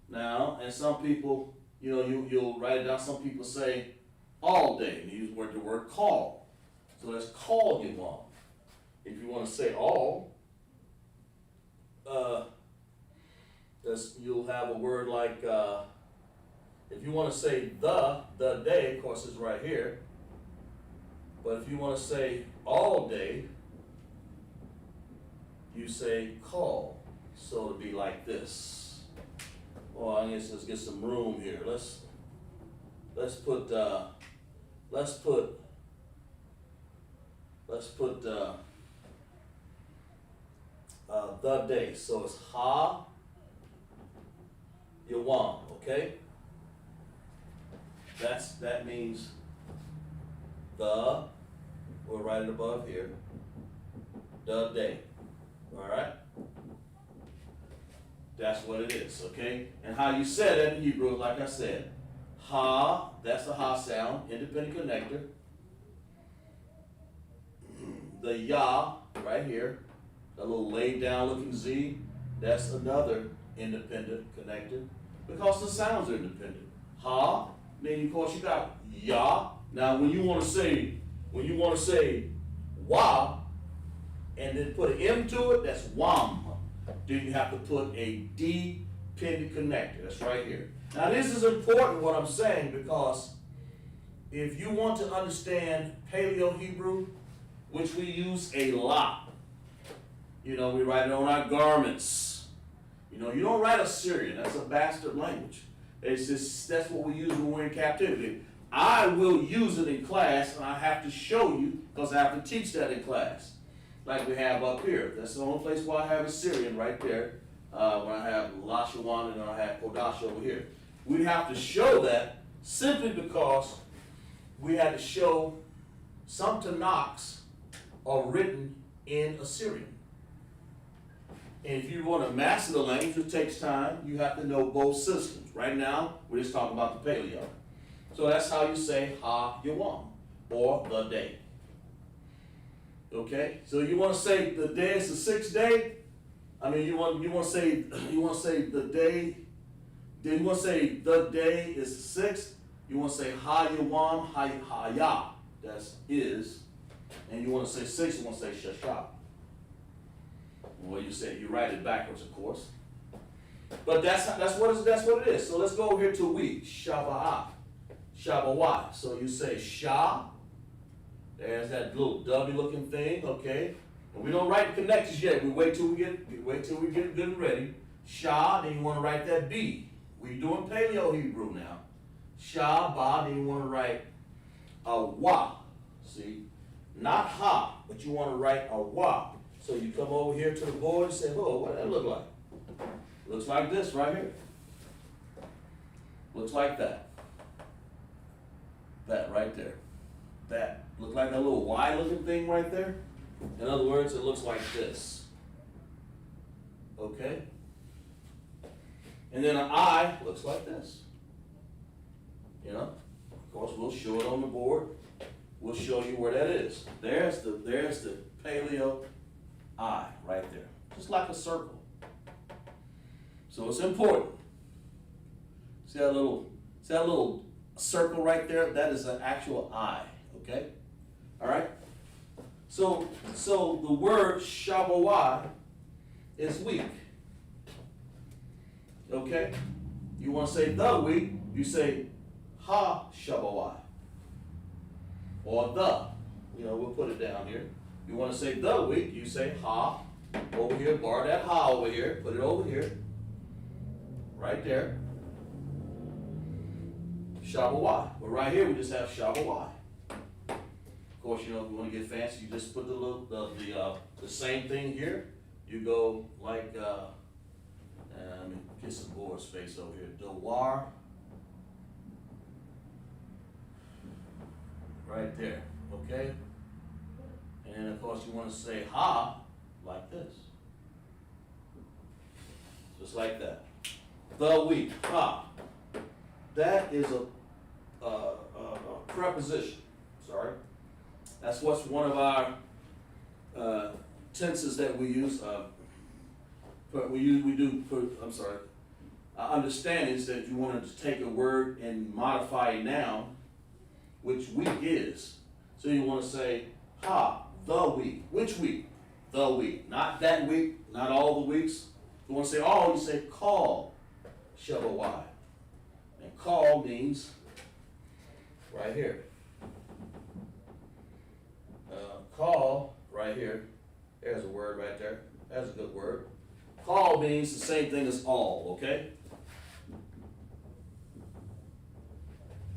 Now, and some people, you know, you'll write it down. Some people say all day, and you use the word call. So that's call Yawam. If you want to say all, you'll have a word like, if you want to say the day, of course, it's right here. But if you want to say all day, you say call. So it'll be like this. Well, I guess let's get some room here. Let's put the day. So it's Ha Yawam, okay? That means the, we'll write it above here, the day. All right? That's what it is, okay? And how you say that in Hebrew, like I said, ha, that's the ha sound, independent connector. The ya, right here, a little laid down looking Z, that's another independent connector because the sounds are independent. Ha, then of course you got ya. Now when you want to say wa, and then put an M to it, that's wam. Then you have to put a dependent connector. That's right here. Now this is important what I'm saying because if you want to understand Paleo Hebrew, which we use a lot, we write it on our garments. You don't write Assyrian. That's a bastard language. That's what we use when we're in captivity. I will use it in class, and I have to show you because I have to teach that in class. Like we have up here. That's the only place where I have Assyrian right there. When I have Lashawan and I have Qadash over here. We have to show that simply because we had to show some Tanakhs are written in Assyrian. And if you want to master the language, it takes time. You have to know both systems. Right now, we're just talking about the Paleo. So that's how you say Ha Yawam, or the day. Okay? So you want to say the day is the sixth day? I mean, you want to say the day. Then you want to say the day is the sixth. You want to say Ha Yawam, Ha Ya. That's is. And you want to say six. You want to say Shashah. Well, you write it backwards, of course. But that's what it is. So let's go over here to week. Shabbat. Shabbat. So you say Shah. There's that little W looking thing, okay? And we don't write the connections yet. We wait till we get good and ready. Shah, then you want to write that B. We're doing Paleo Hebrew now. Shabbat, then you want to write a wa. See? Not ha, but you want to write a wa. So you come over here to the board and say, oh, what does that look like? Looks like this right here. Looks like that. That right there. That. Look like that little Y looking thing right there? In other words, it looks like this. Okay? And then an I looks like this. Of course, we'll show it on the board. We'll show you where that is. There's the Paleo I right there. Just like a circle. So it's important. See that little circle right there? That is an actual I. Okay? Alright? So the word Shabbat is week. Okay? You want to say the week, you say Ha Shabbat. Or the. We'll put it down here. You want to say the week, you say Ha. Over here, bar that Ha over here. Put it over here. Right there. Shabbat. But right here, we just have Shabbat. Of course, if you want to get fancy, you just put the same thing here. You go like, let me get some board space over here. Dawar. Right there, okay? And then, of course, you want to say ha like this. Just like that. The week, ha. That is a preposition, sorry. That's what's one of our tenses that we use. Our understanding is that you wanted to take a word and modify a noun, which week is. So you want to say, ha, the week. Which week? The week. Not that week, not all the weeks. You want to say all, you say call, Shabbat. And call means right here. Call right here. There's a word right there. That's a good word. Call means the same thing as all, okay?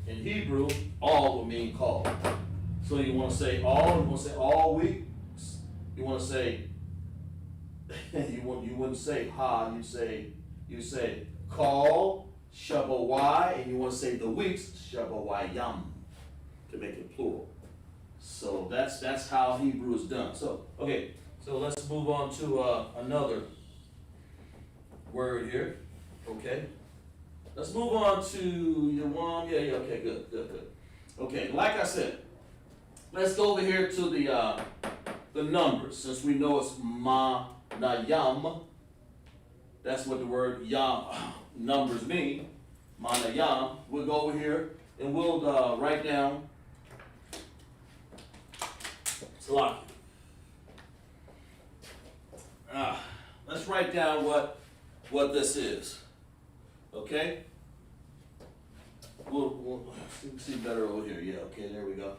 In Hebrew, all will mean call. So you want to say all, you want to say all weeks. You want to say, you wouldn't say ha, you say call, Shabbat, and you want to say the weeks, Shabbat to make it plural. So that's how Hebrew is done. So, okay, so let's move on to another word here. Okay. Let's move on to your one. Yeah, okay, good. Okay, like I said, let's go over here to the numbers, since we know it's ma na yam. That's what the word yam numbers mean. Ma na yam. We'll go over here and we'll write down. It's locked. Let's write down what this is. Okay? We'll see better over here. Yeah, okay, there we go.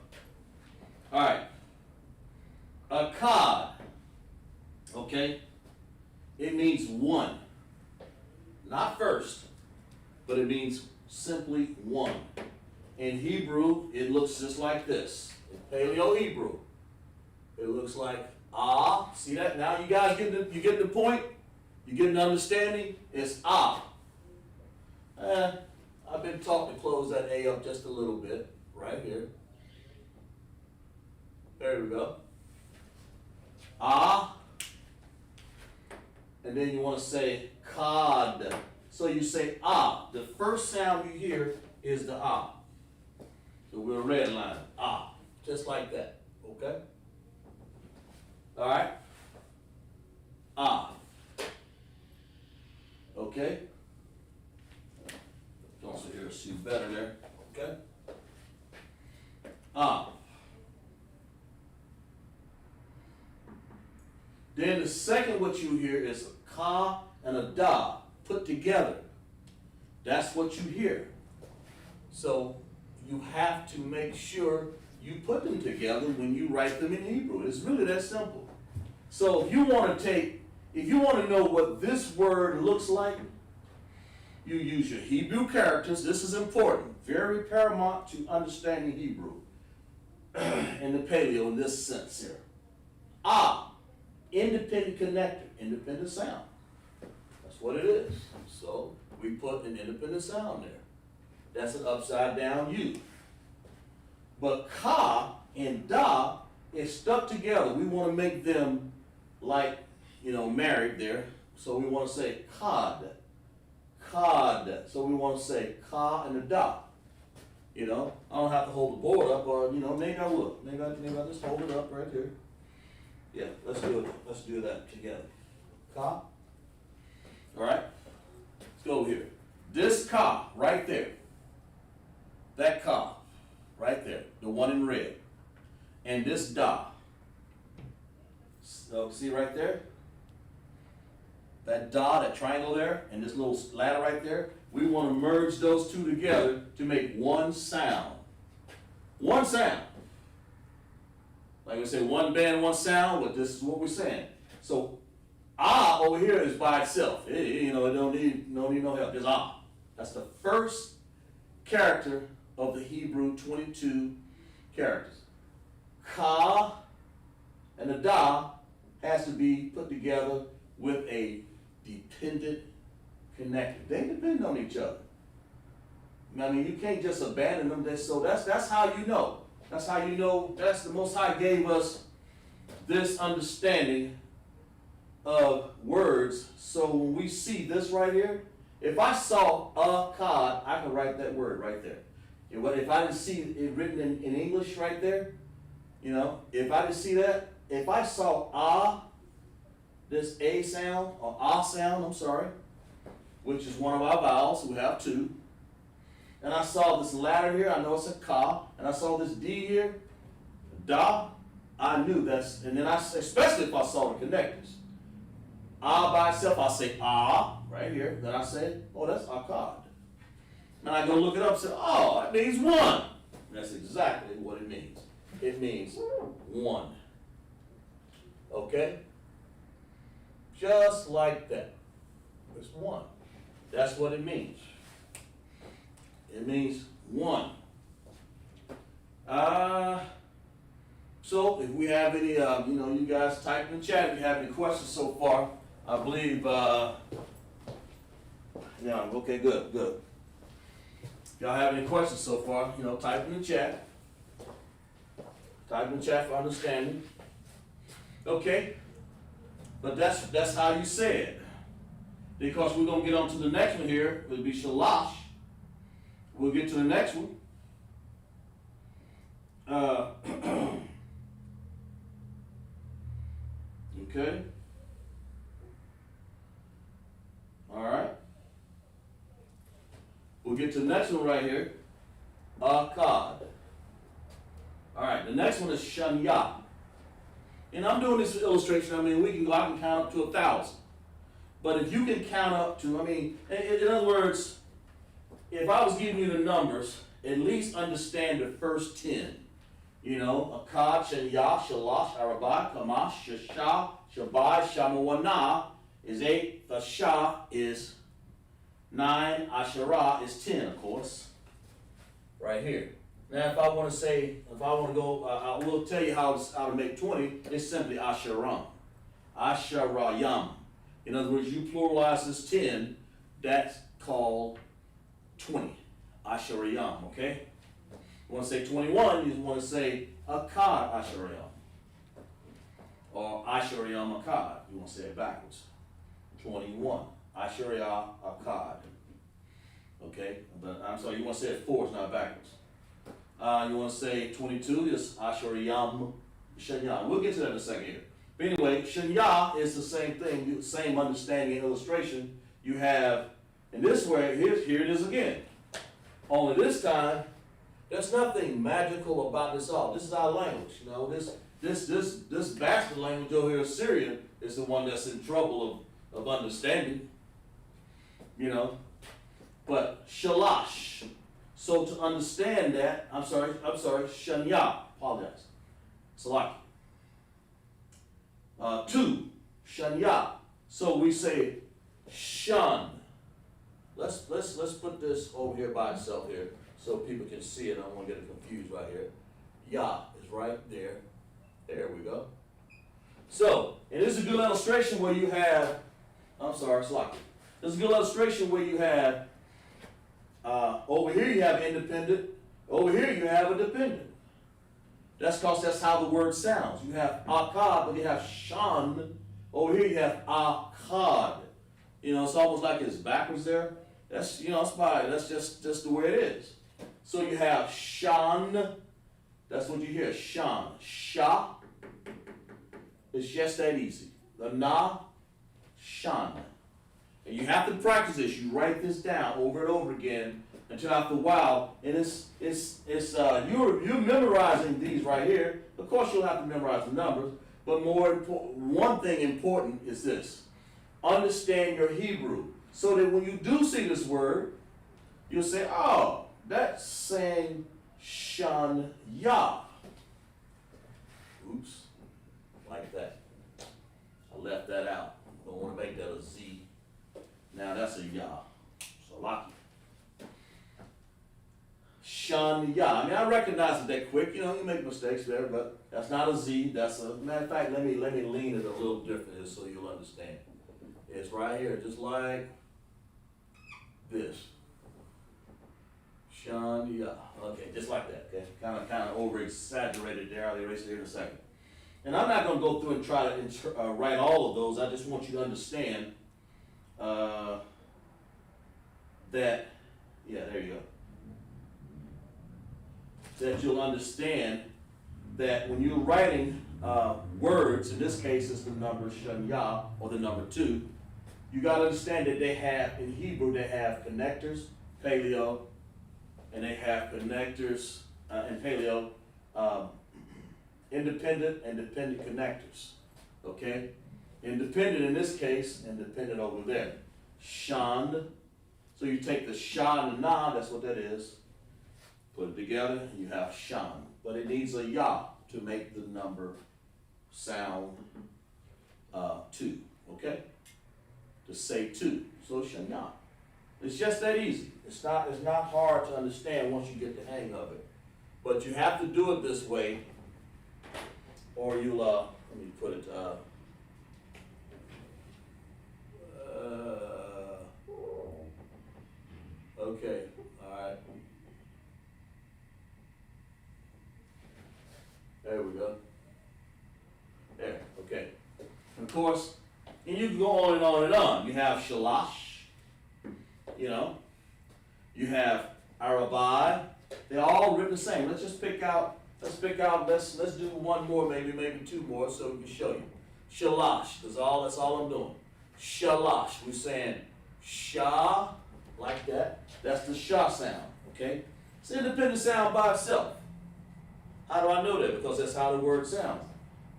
All right. A cod. Okay? It means one. Not first, but it means simply one. In Hebrew, it looks just like this. In Paleo Hebrew, it looks like ah. See that? Now you guys get the point? You get an understanding? It's ah. I've been taught to close that A up just a little bit, right here. There we go. Ah. And then you want to say cod. So you say ah. The first sound you hear is the ah. So we'll redline ah. Just like that. Okay? All right? Ah. Okay? You also hear see better there. Okay? Ah. Then the second what you hear is a ka and a da put together. That's what you hear. So you have to make sure you put them together when you write them in Hebrew. It's really that simple. So if you want to know what this word looks like, you use your Hebrew characters. This is important, very paramount to understanding Hebrew in the Paleo in this sense here. Ah, independent connector, independent sound. That's what it is. So we put an independent sound there. That's an upside down U. But ka and da is stuck together. We want to make them like, married there. So we want to say cod. Cod. So we want to say ka and a da. I don't have to hold the board up, or maybe I will. Maybe I just hold it up right here. Yeah, let's do it. Let's do that together. Ka. All right. Let's go here. This ka right there. That ka right there, the one in red, and this da. So see right there? That da, that triangle there, and this little ladder right there, we want to merge those two together to make one sound. One sound. Like we say, one band, one sound, but this is what we're saying. So ah over here is by itself. It don't need no help. It's ah. That's the first character of the Hebrew 22 characters. Ka and the da has to be put together with a dependent connector. They depend on each other. I mean, you can't just abandon them. So that's how you know. That's how you know. That's the Most High gave us this understanding of words. So when we see this right here, if I saw a cod, I can write that word right there. If I didn't see it written in English right there, if I didn't see that, if I saw ah, this a sound, or ah sound, I'm sorry, which is one of our vowels, we have two, and I saw this ladder here, I know it's a ka, and I saw this D here, da, I knew that's, and then especially if I saw the connectors. Ah by itself, I say ah, right here, then I say, oh, that's akkad. And I go look it up and say, oh, it means one. And that's exactly what it means. It means one. Okay? Just like that. It's one. That's what it means. It means one. So if we have any, you guys type in the chat if you have any questions so far. I believe, okay, good. If y'all have any questions so far, type in the chat. Type in the chat for understanding. Okay? But that's how you say it. Because we're going to get on to the next one here. It'll be shalash. We'll get to the next one. Okay. All right. We'll get to the next one right here. Akkad. All right. The next one is shanya. And I'm doing this illustration. I mean, I can count up to 1,000. But if you can count up to, I mean, in other words, if I was giving you the numbers, at least understand the first 10. You know, Akkad, Shanya, Shalash, Arabah, Kamash, Shasha, Shabai, Shamawana is 8. The Shah is 9. Asherah is 10, of course. Right here. Now, if I want to go, I will tell you how to make 20. It's simply Asheram. Asherayam. In other words, you pluralize this 10, that's called 20. Asherayam, okay? You want to say 21, you want to say Akkad Asherayam. Or Asherayam Akkad. You want to say it backwards. 21. Asherayam Akkad. Okay? But I'm sorry, you want to say it forwards, not backwards. You want to say 22 is Asherayam Shanya. We'll get to that in a second here. But anyway, Shanya is the same thing, same understanding and illustration. You have, in this way, here it is again. Only this time, there's nothing magical about this all. This is our language. You know, this bastard language over here, Syrian, is the one that's in trouble of understanding. You know. But shalash. So to understand that, I'm sorry, shanya, apologize. Salaki. 2, shanya. So we say shun. Let's put this over here by itself here so people can see it. I don't want to get it confused right here. Ya is right there. There we go. So, and this is a good illustration where you have, Salaki. This is a good illustration where you have, over here you have independent, over here you have a dependent. That's because that's how the word sounds. You have akkad, but you have shan. Over here you have akkad. You know, it's almost like it's backwards there. That's, you know, that's just the way it is. So you have shan. That's what you hear, shan. Sha. It's just that easy. The na, shan. And you have to practice this. You write this down over and over again until after a while. And you're memorizing these right here. Of course, you'll have to memorize the numbers. But one thing important is this. Understand your Hebrew. So that when you do see this word, you'll say, oh, that's saying shan ya. Oops. Like that. I left that out. Don't want to make that a Z. Now that's a ya. So lucky. Shan ya. I mean, I recognize it that quick. You know, you make mistakes there, but that's not a Z. That's a matter of fact. Let me lean it a little different so you'll understand. It's right here, just like this. Shan ya. Okay, just like that. Okay, kind of over exaggerated there. I'll erase it here in a second. And I'm not going to go through and try to write all of those. I just want you to understand that, yeah, there you go. That you'll understand that when you're writing words, in this case it's the number shanya, or the number 2, you got to understand that they have, in Hebrew, they have connectors, paleo, and they have connectors in paleo, independent and dependent connectors, okay? Independent in this case, and dependent over there. Shan, so you take the sha and the na, that's what that is, put it together, you have shan. But it needs a ya to make the number sound 2, okay? To say 2, so shanya. It's just that easy. It's not hard to understand once you get the hang of it. But you have to do it this way, or you'll, let me put it, okay, all right. There we go. There, okay. And of course, And you can go on and on and on. You have shalash, you know. You have arabai. They're all written the same. Let's pick out, let's do one more, maybe two more so we can show you. Shalash, that's all I'm doing. Shalash, we're saying sha, like that. That's the sha sound, okay? It's an independent sound by itself. How do I know that? Because that's how the word sounds.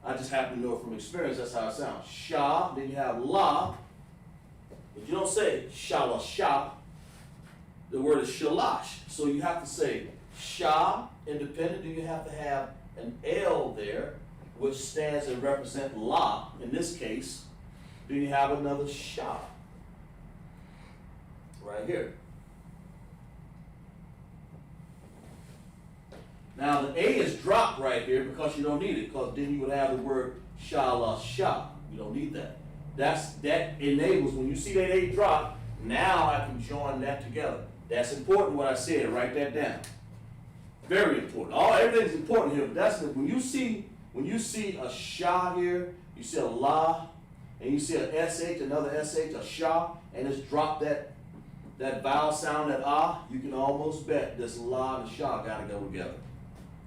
I just happen to know it from experience, that's how it sounds. Sha, then you have la, but you don't say shala sha. The word is shalash. So you have to say sha, independent, then you have to have an L there, which stands and represents la, in this case. Then you have another sha, right here. Now the A is dropped right here because you don't need it, because then you would have the word shala sha. You don't need that. That enables, when you see that A drop, now I can join that together. That's important what I said, write that down. Very important. Everything's important here, but that's when you see a sha here, you see a la, and you see a sh, another sh, a sha, and it's dropped that vowel sound, that ah, you can almost bet this la and sha gotta go together.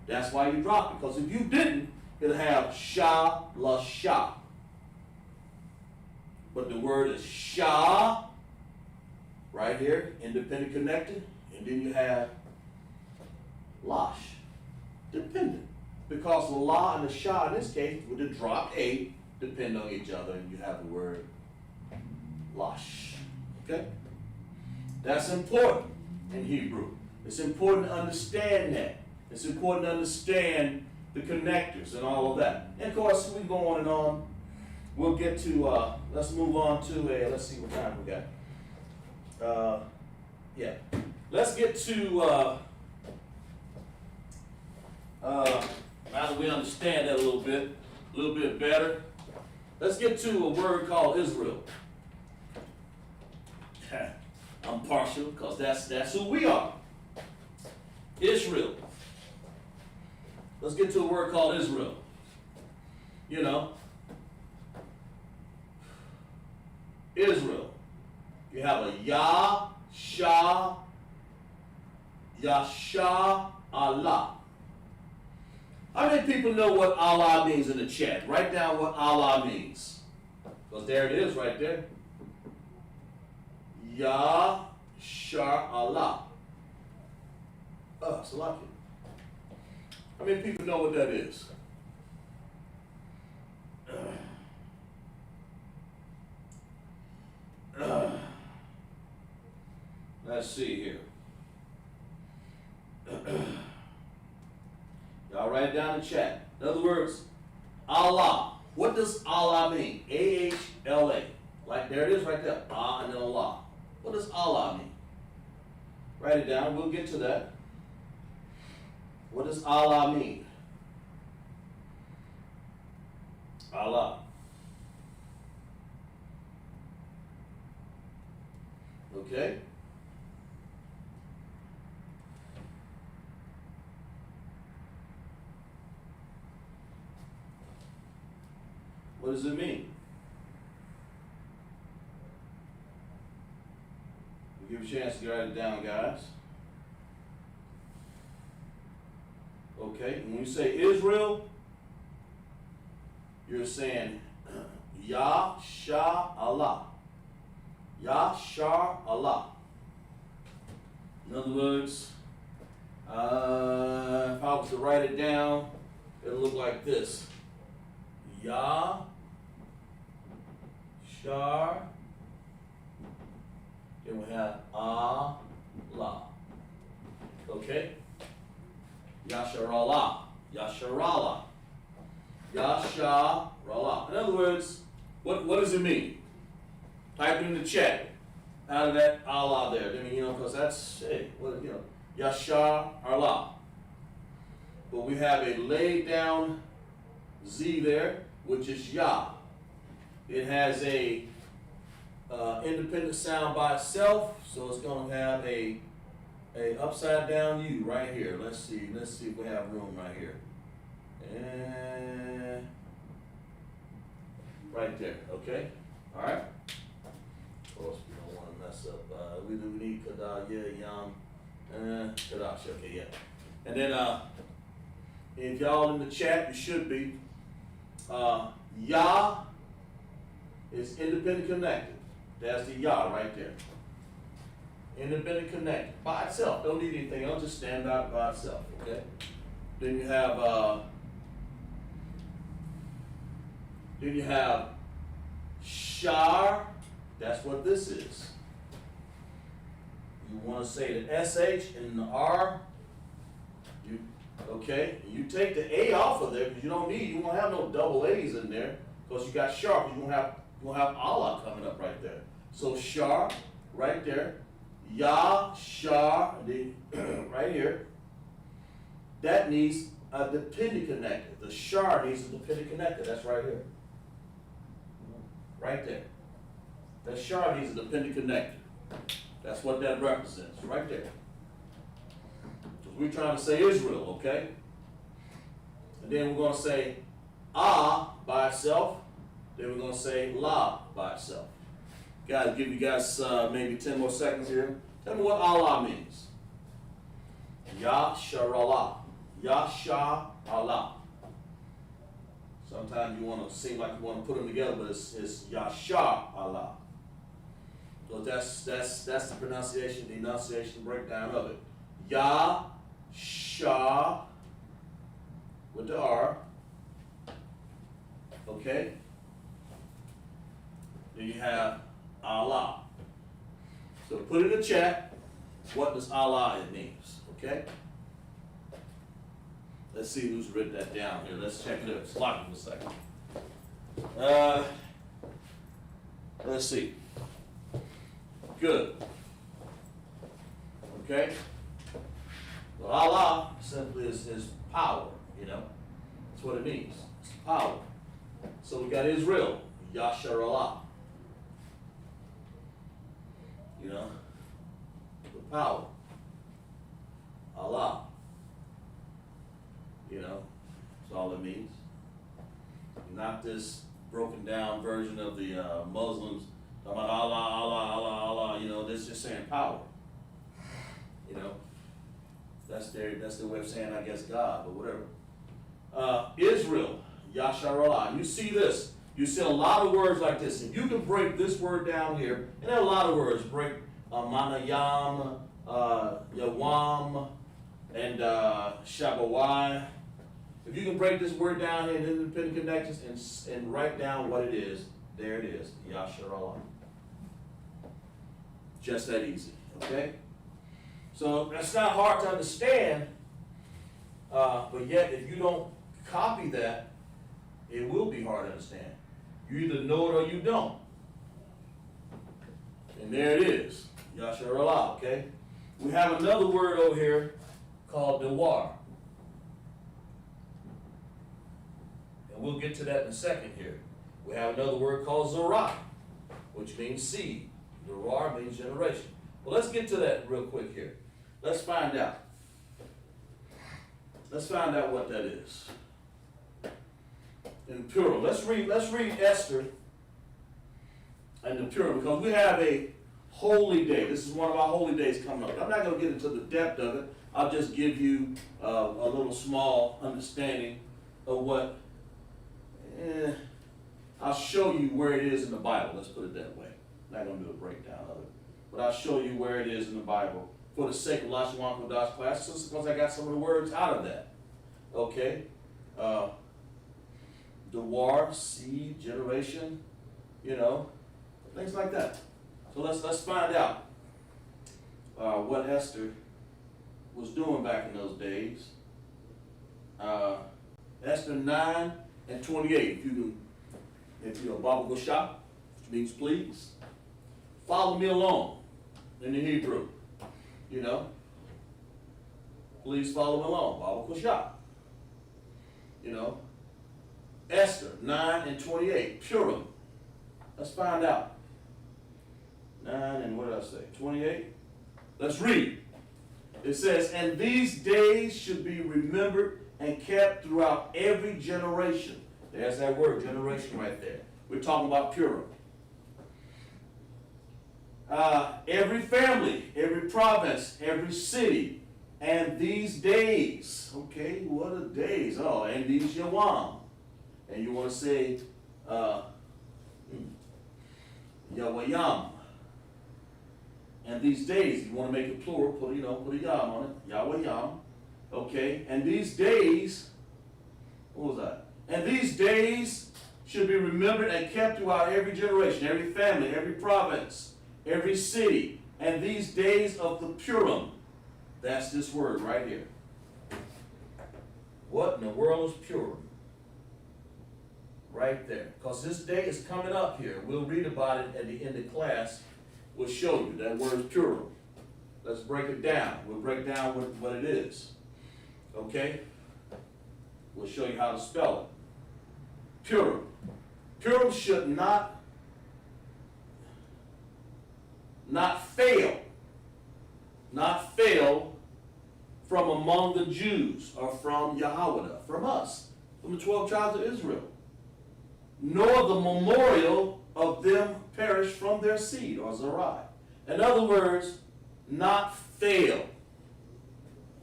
That's why you drop it, because if you didn't, it'll have sha, la, sha. But the word is sha, right here, independent connected, and then you have lash, dependent. Because the la and the sha in this case, with the dropped A, depend on each other, and you have the word lash. Okay? That's important in Hebrew. It's important to understand that. It's important to understand the connectors and all of that. And of course, we go on and on. We'll get to, let's move on to let's see what time we got. Yeah. Let's get to, now that we understand that a little bit better, let's get to a word called Israel. I'm partial because that's who we are. Israel. Let's get to a word called Israel. You know, Israel. You have a Yah, Shah, Yasha, Allah. How many people know what Allah means in the chat? Write down what Allah means. Because there it is right there. Yah, Shah, Allah. It's a lot. How many people know what that is? Let's see here. Y'all write it down in the chat. In other words, Allah. What does Allah mean? A-H-L-A. Like there it is right there. Ah and then Allah. What does Allah mean? Write it down. We'll get to that. What does Allah mean? Allah. Okay? What does it mean? We'll give you a chance to write it down, guys. Okay, and when you say Israel, you're saying Yah, Shah, Allah. Yah, Shah, Allah. In other words, if I was to write it down, it'll look like this. Yah, Shah, then we have Allah. Okay? Yasharallah, Yasharallah, Yasharallah. In other words, what does it mean? Type it in the chat. Out of that Allah there. I mean, you know, because that's, hey, what, you know, Yasharallah. But we have a laid down Z there, which is Yah. It has a independent sound by itself, so it's going to have a upside down U right here. Let's see if we have room right here. And right there, okay? All right. Of course, we don't want to mess up. We do need Qadash, Yam, Qadash. Okay, yeah. And then if y'all in the chat, you should be. Yah is independent connected. That's the Yah right there. Independent connected by itself. Don't need anything else. Just stand out by itself. Okay. Then you have Shar. That's what this is. You want to say the SH and the R. Okay, you take the A off of there because you won't have no double A's in there because you got Shar. You won't have Allah coming up right there. So Shar, right there, Yah, Shar, right here. That needs a dependent connector. The Shar needs a dependent connector. That's right here, right there. That Shar needs a dependent connector. That's what that represents, right there. We're trying to say Israel, okay? And then we're going to say Ah by itself. Then we're going to say La by itself. Guys, give you guys maybe 10 more seconds here. Tell me what Allah means. Yasharallah. Yasha Allah. Sometimes you want to seem like you want to put them together, but it's Yasha Allah. So that's the pronunciation, the enunciation breakdown of it. Yah. Shah with the R, okay? Then you have Allah. So put in the chat, what does Allah means, okay? Let's see who's written that down here. Let's check it out. It's locked for a second. Let's see. Good. Okay? Well, Allah simply is power, That's what it means. It's power. So we got Israel, Yashar Allah. The power. Allah. That's all it means. Not this broken down version of the Muslims talking about Allah, Allah, Allah, Allah, this is just saying power. That's their way of saying, I guess, God, but whatever. Israel, Yashar Allah. You see this. You see a lot of words like this. If you can break this word down here, and there are a lot of words. Break Manayam, Yawam, and Shabawai. If you can break this word down here in independent connections and write down what it is, there it is, Yashar Allah. Just that easy, okay? So that's not hard to understand, but yet if you don't copy that, it will be hard to understand. You either know it or you don't. And there it is, Yashar Allah, okay? We have another word over here called Dewar. And we'll get to that in a second here. We have another word called Zerah, which means seed. Dewar means generation. Well, let's get to that real quick here. Let's find out. Let's find out what that is. In plural. Let's read Esther and the plural because we have a holy day. This is one of our holy days coming up. I'm not going to get into the depth of it. I'll just give you a little small understanding of what. I'll show you where it is in the Bible. Let's put it that way. I'm not going to do a breakdown of it, but I'll show you where it is in the Bible. For the sake of Lashawan Qadash class, just because I got some of the words out of that. Okay? Dewar, seed, generation, things like that. So let's find out what Esther was doing back in those days. Esther 9 and 28. If you're a Bible shop, which means please, follow me along in the Hebrew. Please follow me along. Bible Kushah. Esther 9 and 28. Purim. Let's find out. 9 and what did I say? 28. Let's read. It says, and these days should be remembered and kept throughout every generation. There's that word, generation right there. We're talking about Purim. every family, every province, every city, and these days. Okay, what are days? Oh, and these Yawam. And you want to say Yawayam. And these days, you want to make it plural, put a yam on it, Yawayam. Okay, and these days, what was that? And these days should be remembered and kept throughout every generation, every family, every province, every city, and these days of the Purim. That's this word right here. What in the world is Purim? Right there. Because this day is coming up here. We'll read about it at the end of class. We'll show you that word is Purim. Let's break it down. We'll break down what it is. Okay? We'll show you how to spell it. Purim. Purim should not fail. Not fail from among the Jews or from Yahweh, from us, from the 12 tribes of Israel. Nor the memorial of them perish from their seed, or Zerai. In other words, not fail.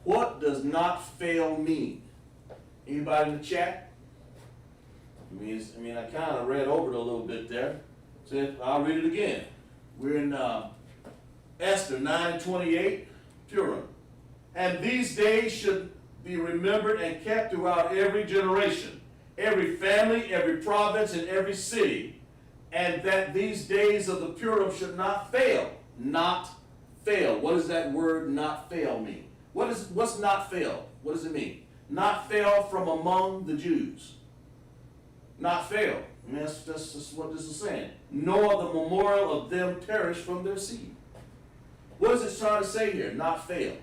What does not fail mean? Anybody in the chat? I mean, I kind of read over it a little bit there. So I'll read it again. We're in Esther 9:28, Purim. And these days should be remembered and kept throughout every generation, every family, every province, and every city. And that these days of the Purim should not fail. Not fail. What does that word not fail mean? What's not fail? What does it mean? Not fail from among the Jews. Not fail. I mean, that's what this is saying. Nor the memorial of them perish from their seed. What is it trying to say here? Not fail.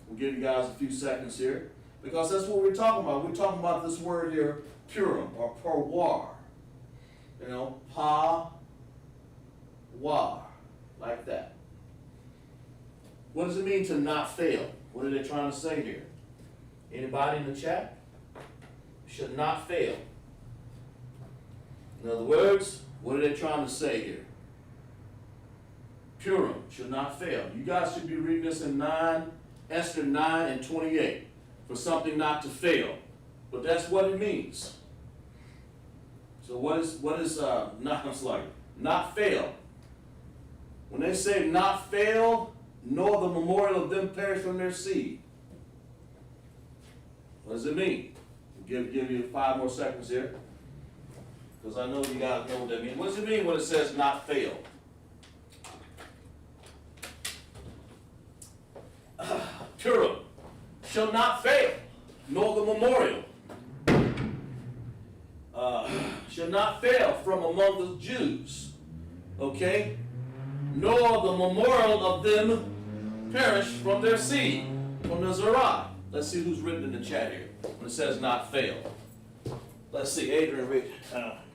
We'll give you guys a few seconds here, because that's what we're talking about. We're talking about this word here, Purim, or parwar. Pa-war, like that. What does it mean to not fail? What are they trying to say here? Anybody in the chat? Should not fail. In other words, what are they trying to say here? Purim should not fail. You guys should be reading this in Esther 9:28, for something not to fail. But that's what it means. So what is not fail? When they say not fail, nor the memorial of them perish from their seed. What does it mean? I'll give you 5 more seconds here, because I know you guys know what that means. What does it mean when it says not fail? Purim shall not fail, nor the memorial shall not fail from among the Jews. Okay? Nor the memorial of them perish from their seed, from the Zerai. Let's see who's written in the chat here when it says not fail. Let's see, Adrian read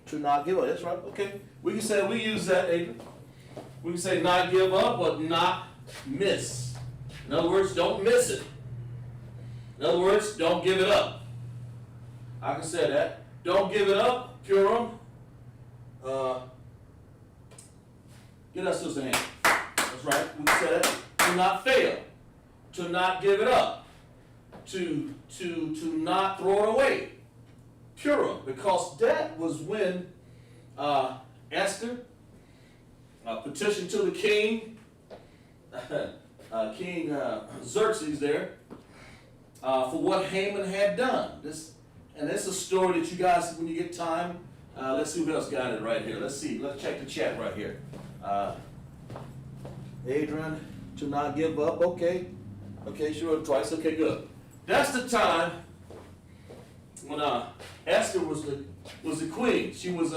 to not give up. That's right. Okay. We use that, Adrian. We can say not give up, but not miss. In other words, don't miss it. In other words, don't give it up. I can say that. Don't give it up, Purim. Get us sister hand. That's right. We can say that. To not fail. To not give it up. To not throw it away. Purim. Because that was when Esther petitioned to the king, King Xerxes there, for what Haman had done. And it's a story that you guys, when you get time, let's see who else got it right here. Let's see. Let's check the chat right here. Adrian, to not give up. Okay. Okay, she wrote it twice. Okay, good. That's the time when Esther was the queen. She was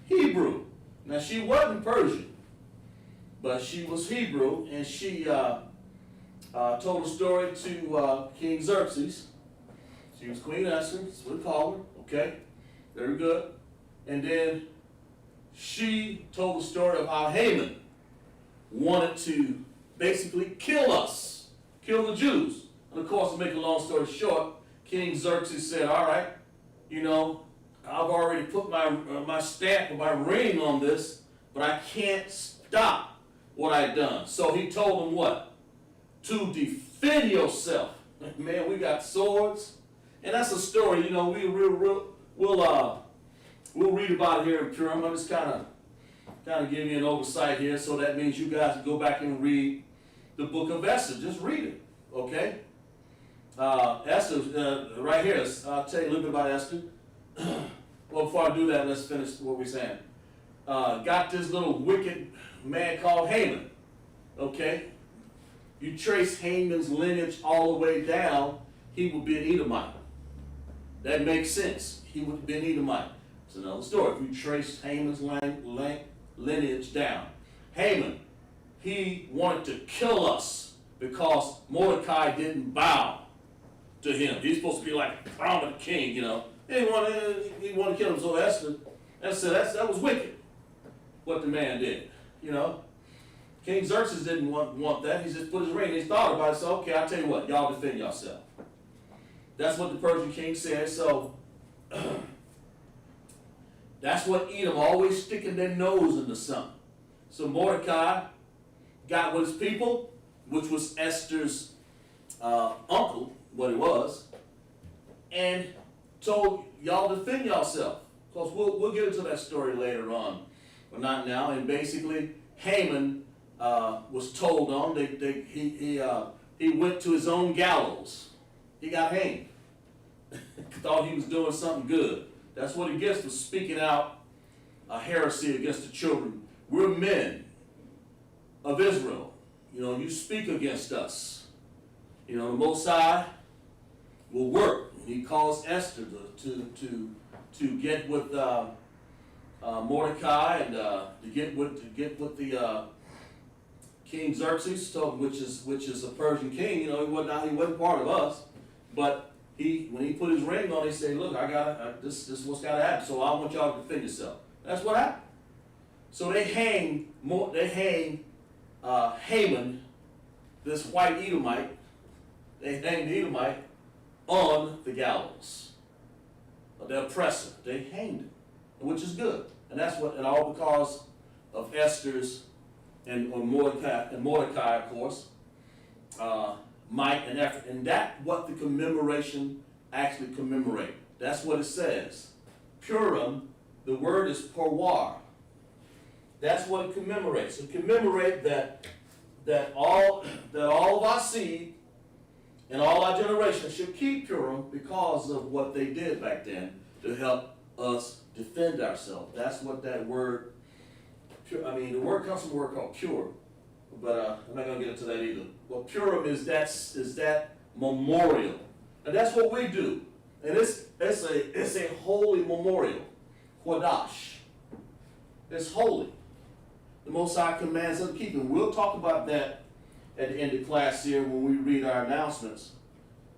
Hebrew. Now she wasn't Persian, but she was Hebrew, and she told a story to King Xerxes. She was Queen Esther, that's what we call her, okay? Very good. And then she told the story of how Haman wanted to basically kill us, kill the Jews. And of course, to make a long story short, King Xerxes said, all right, I've already put my stamp or my ring on this, but I can't stop what I had done. So he told them what? To defend yourself. Man, we got swords. And that's a story, you know, we'll read about it here in Purim. I'm just kind of giving you an oversight here, so that means you guys can go back and read the book of Esther. Just read it, okay? Esther, right here, I'll tell you a little bit about Esther. Well, before I do that, let's finish what we're saying. Got this little wicked man called Haman, okay? You trace Haman's lineage all the way down, he would be an Edomite. That makes sense. He would have been Edomite. It's another story. If you trace Haman's lineage down. Haman, he wanted to kill us because Mordecai didn't bow to him. He's supposed to be like a prominent king, you know. He wanted to kill him. So Esther, that was wicked, what the man did, you know. King Xerxes didn't want that. He just put his ring. He thought about it. So, okay, I'll tell you what. Y'all defend yourself. That's what the Persian king said. So, that's what Edom always sticking their nose into something. So Mordecai got with his people, which was Esther's uncle, what it was, and told y'all defend yourself. Because we'll get into that story later on, but not now. And basically, Haman was told on. He went to his own gallows. He got hanged. Thought he was doing something good. That's what he gets for speaking out a heresy against the children. We're men of Israel. You know, you speak against us. You know, the Most High will work. He calls Esther to get with Mordecai and to get with the King Xerxes, which is a Persian king. You know, he wasn't part of us, but when he put his ring on, he said, "Look, this is what's got to happen. So I want y'all to defend yourself." That's what happened. So they hang Haman, this white Edomite. They hanged the Edomite on the gallows. The oppressor. They hanged him, which is good, and all because of Esther's and Mordecai, of course, might and effort, and that's what the commemoration actually commemorate. That's what it says. Purim, the word is porwar. That's what it commemorates. It commemorates that all of our seed and all our generations should keep Purim because of what they did back then to help us defend ourselves. That's what that word. The word comes from a word called pure, but I'm not going to get into that either. Well, Purim is that memorial, and that's what we do. And it's a holy memorial, Qadash. It's holy. The Most High commands us to keep it. We'll talk about that at the end of class here when we read our announcements.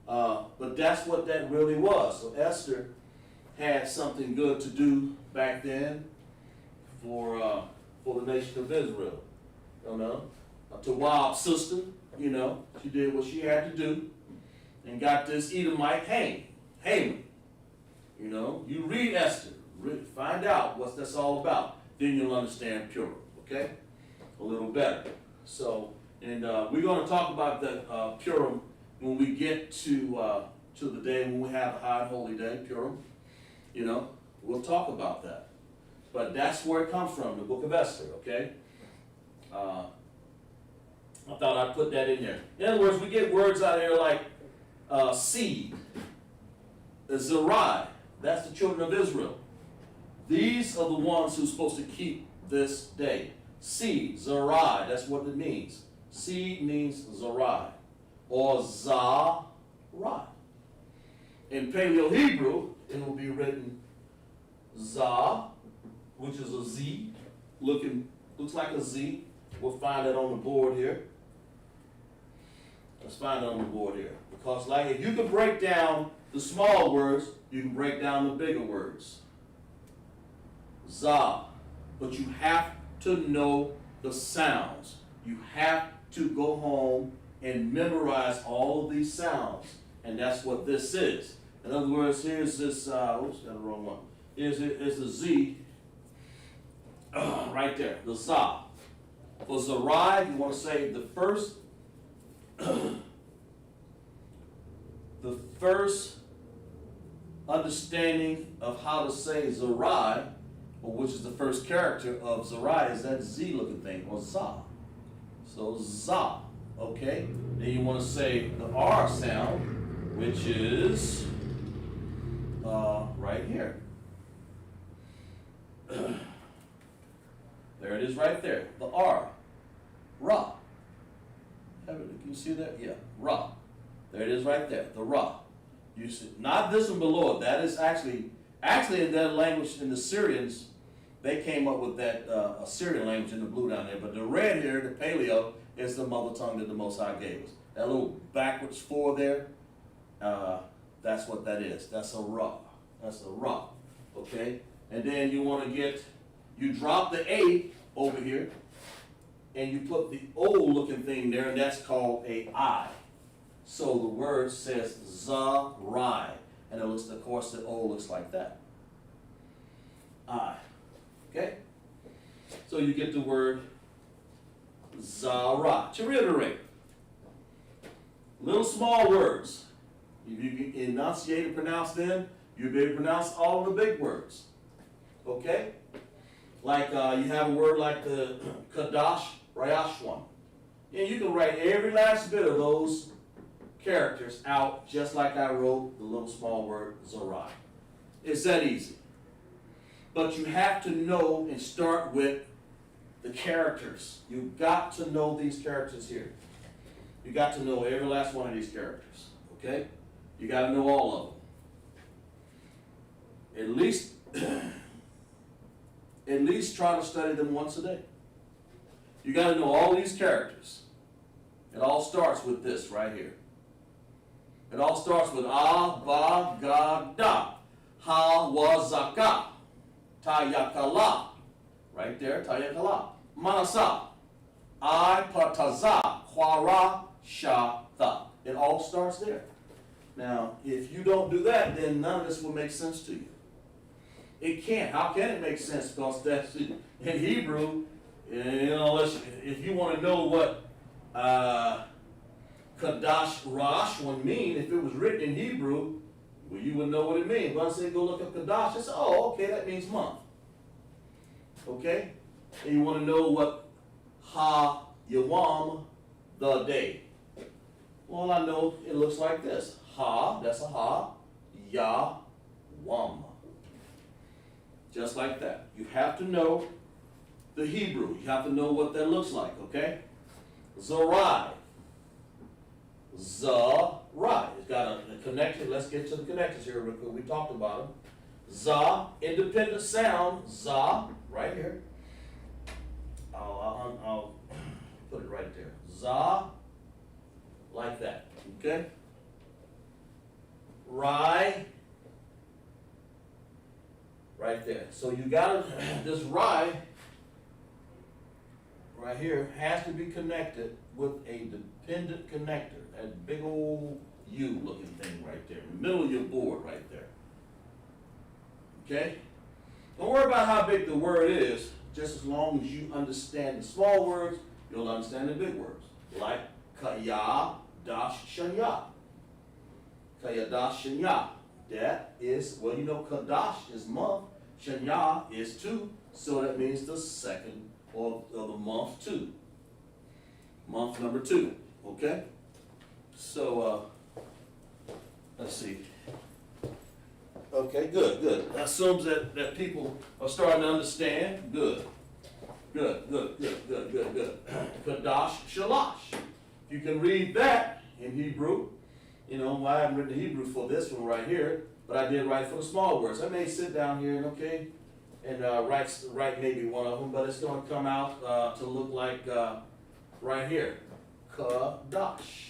But that's what that really was. So Esther had something good to do back then for the nation of Israel. You know, a Tawab sister, you know, she did what she had to do and got this Edomite Haman. You know, you read Esther, find out what that's all about. Then you'll understand Purim, okay? A little better. So, and we're going to talk about the Purim when we get to the day when we have a high and holy day, Purim. You know, we'll talk about that. But that's where it comes from, the book of Esther, okay? I thought I'd put that in there. In other words, we get words out of here like seed, Zerai, that's the children of Israel. These are the ones who're supposed to keep this day. Seed, Zerai, that's what it means. Seed means Zerai, or Zarai. In Paleo Hebrew, it will be written Zah, which is a Z, looks like a Z. We'll find it on the board here. Let's find it on the board here. Because like if you can break down the small words, you can break down the bigger words. Zah. But you have to know the sounds. You have to go home and memorize all of these sounds. And that's what this is. In other words, here's this, oops, got the wrong one. Here's the Z right there, the Zah. For Zerai, you want to say the first, the first understanding of how to say Zerai, or which is the first character of Zerai, is that Z looking thing, or Za. So Za, okay? Then you want to say the R sound, which is right here. There it is right there, the R, Ra. Can you see that? Yeah, Ra. There it is right there, the Ra. You see, not this one below it. That is actually in that language, in the Syrians, they came up with that Assyrian language in the blue down there. But the red here, the Paleo, is the mother tongue that the Most High gave us. That little backwards 4 there, that's what that is. That's a Ra. That's a Ra. Okay? And then you want to you drop the A over here, and you put the O looking thing there, and that's called a I. So the word says Zarai, and it looks, of course, the O looks like that. I. Okay? So you get the word Zara. To reiterate, little small words. If you can enunciate and pronounce them, you'll be able to pronounce all of the big words. Okay? Like you have a word like the Qadash, Lashawan. And you can write every last bit of those characters out just like I wrote the little small word Zerai. It's that easy. But you have to know and start with the characters. You've got to know these characters here. You got to know every last one of these characters. Okay? You got to know all of them. At least try to study them once a day. You got to know all these characters. It all starts with this right here. It all starts with A, Ba, Ga, Da. Ha, Wa, Zaka. Tayakala. Right there, Tayakala. Manasa. I, Pataza. Khwara, Sha, Tha. It all starts there. Now, if you don't do that, then none of this will make sense to you. It can't. How can it make sense? Because that's in Hebrew, if you want to know what Qadash Lashawan mean, if it was written in Hebrew, well, you would know what it means. But I say go look up Qadash, and say, oh, okay, that means month. Okay? And you want to know what Ha Yawam, the day. Well, I know it looks like this. Ha, that's a Ha. Ya, Wam. Just like that. You have to know the Hebrew. You have to know what that looks like, okay? Zerai. Zerai. It's got a connection. Let's get to the connections here real quick. We talked about them. Za, independent sound. Za, right here. I'll put it right there. Za, like that, okay? Rai, right there. So you got this Rai right here has to be connected with a dependent connector. That big old U looking thing right there, in the middle of your board right there. Okay? Don't worry about how big the word is, just as long as you understand the small words, you'll understand the big words. Like Kaya Dash Shanya. Kaya Dash Shanya. That is, well, you know, Qadash is month, Shanya is 2, so that means the second of the month 2. Month number 2, okay? So, let's see. Okay, good. That assumes that people are starting to understand. Good. Qadash Shalash. You can read that in Hebrew. You know, I haven't written the Hebrew for this one right here, but I did write for the small words. I may sit down here and write maybe one of them, but it's going to come out to look like right here, Qadash.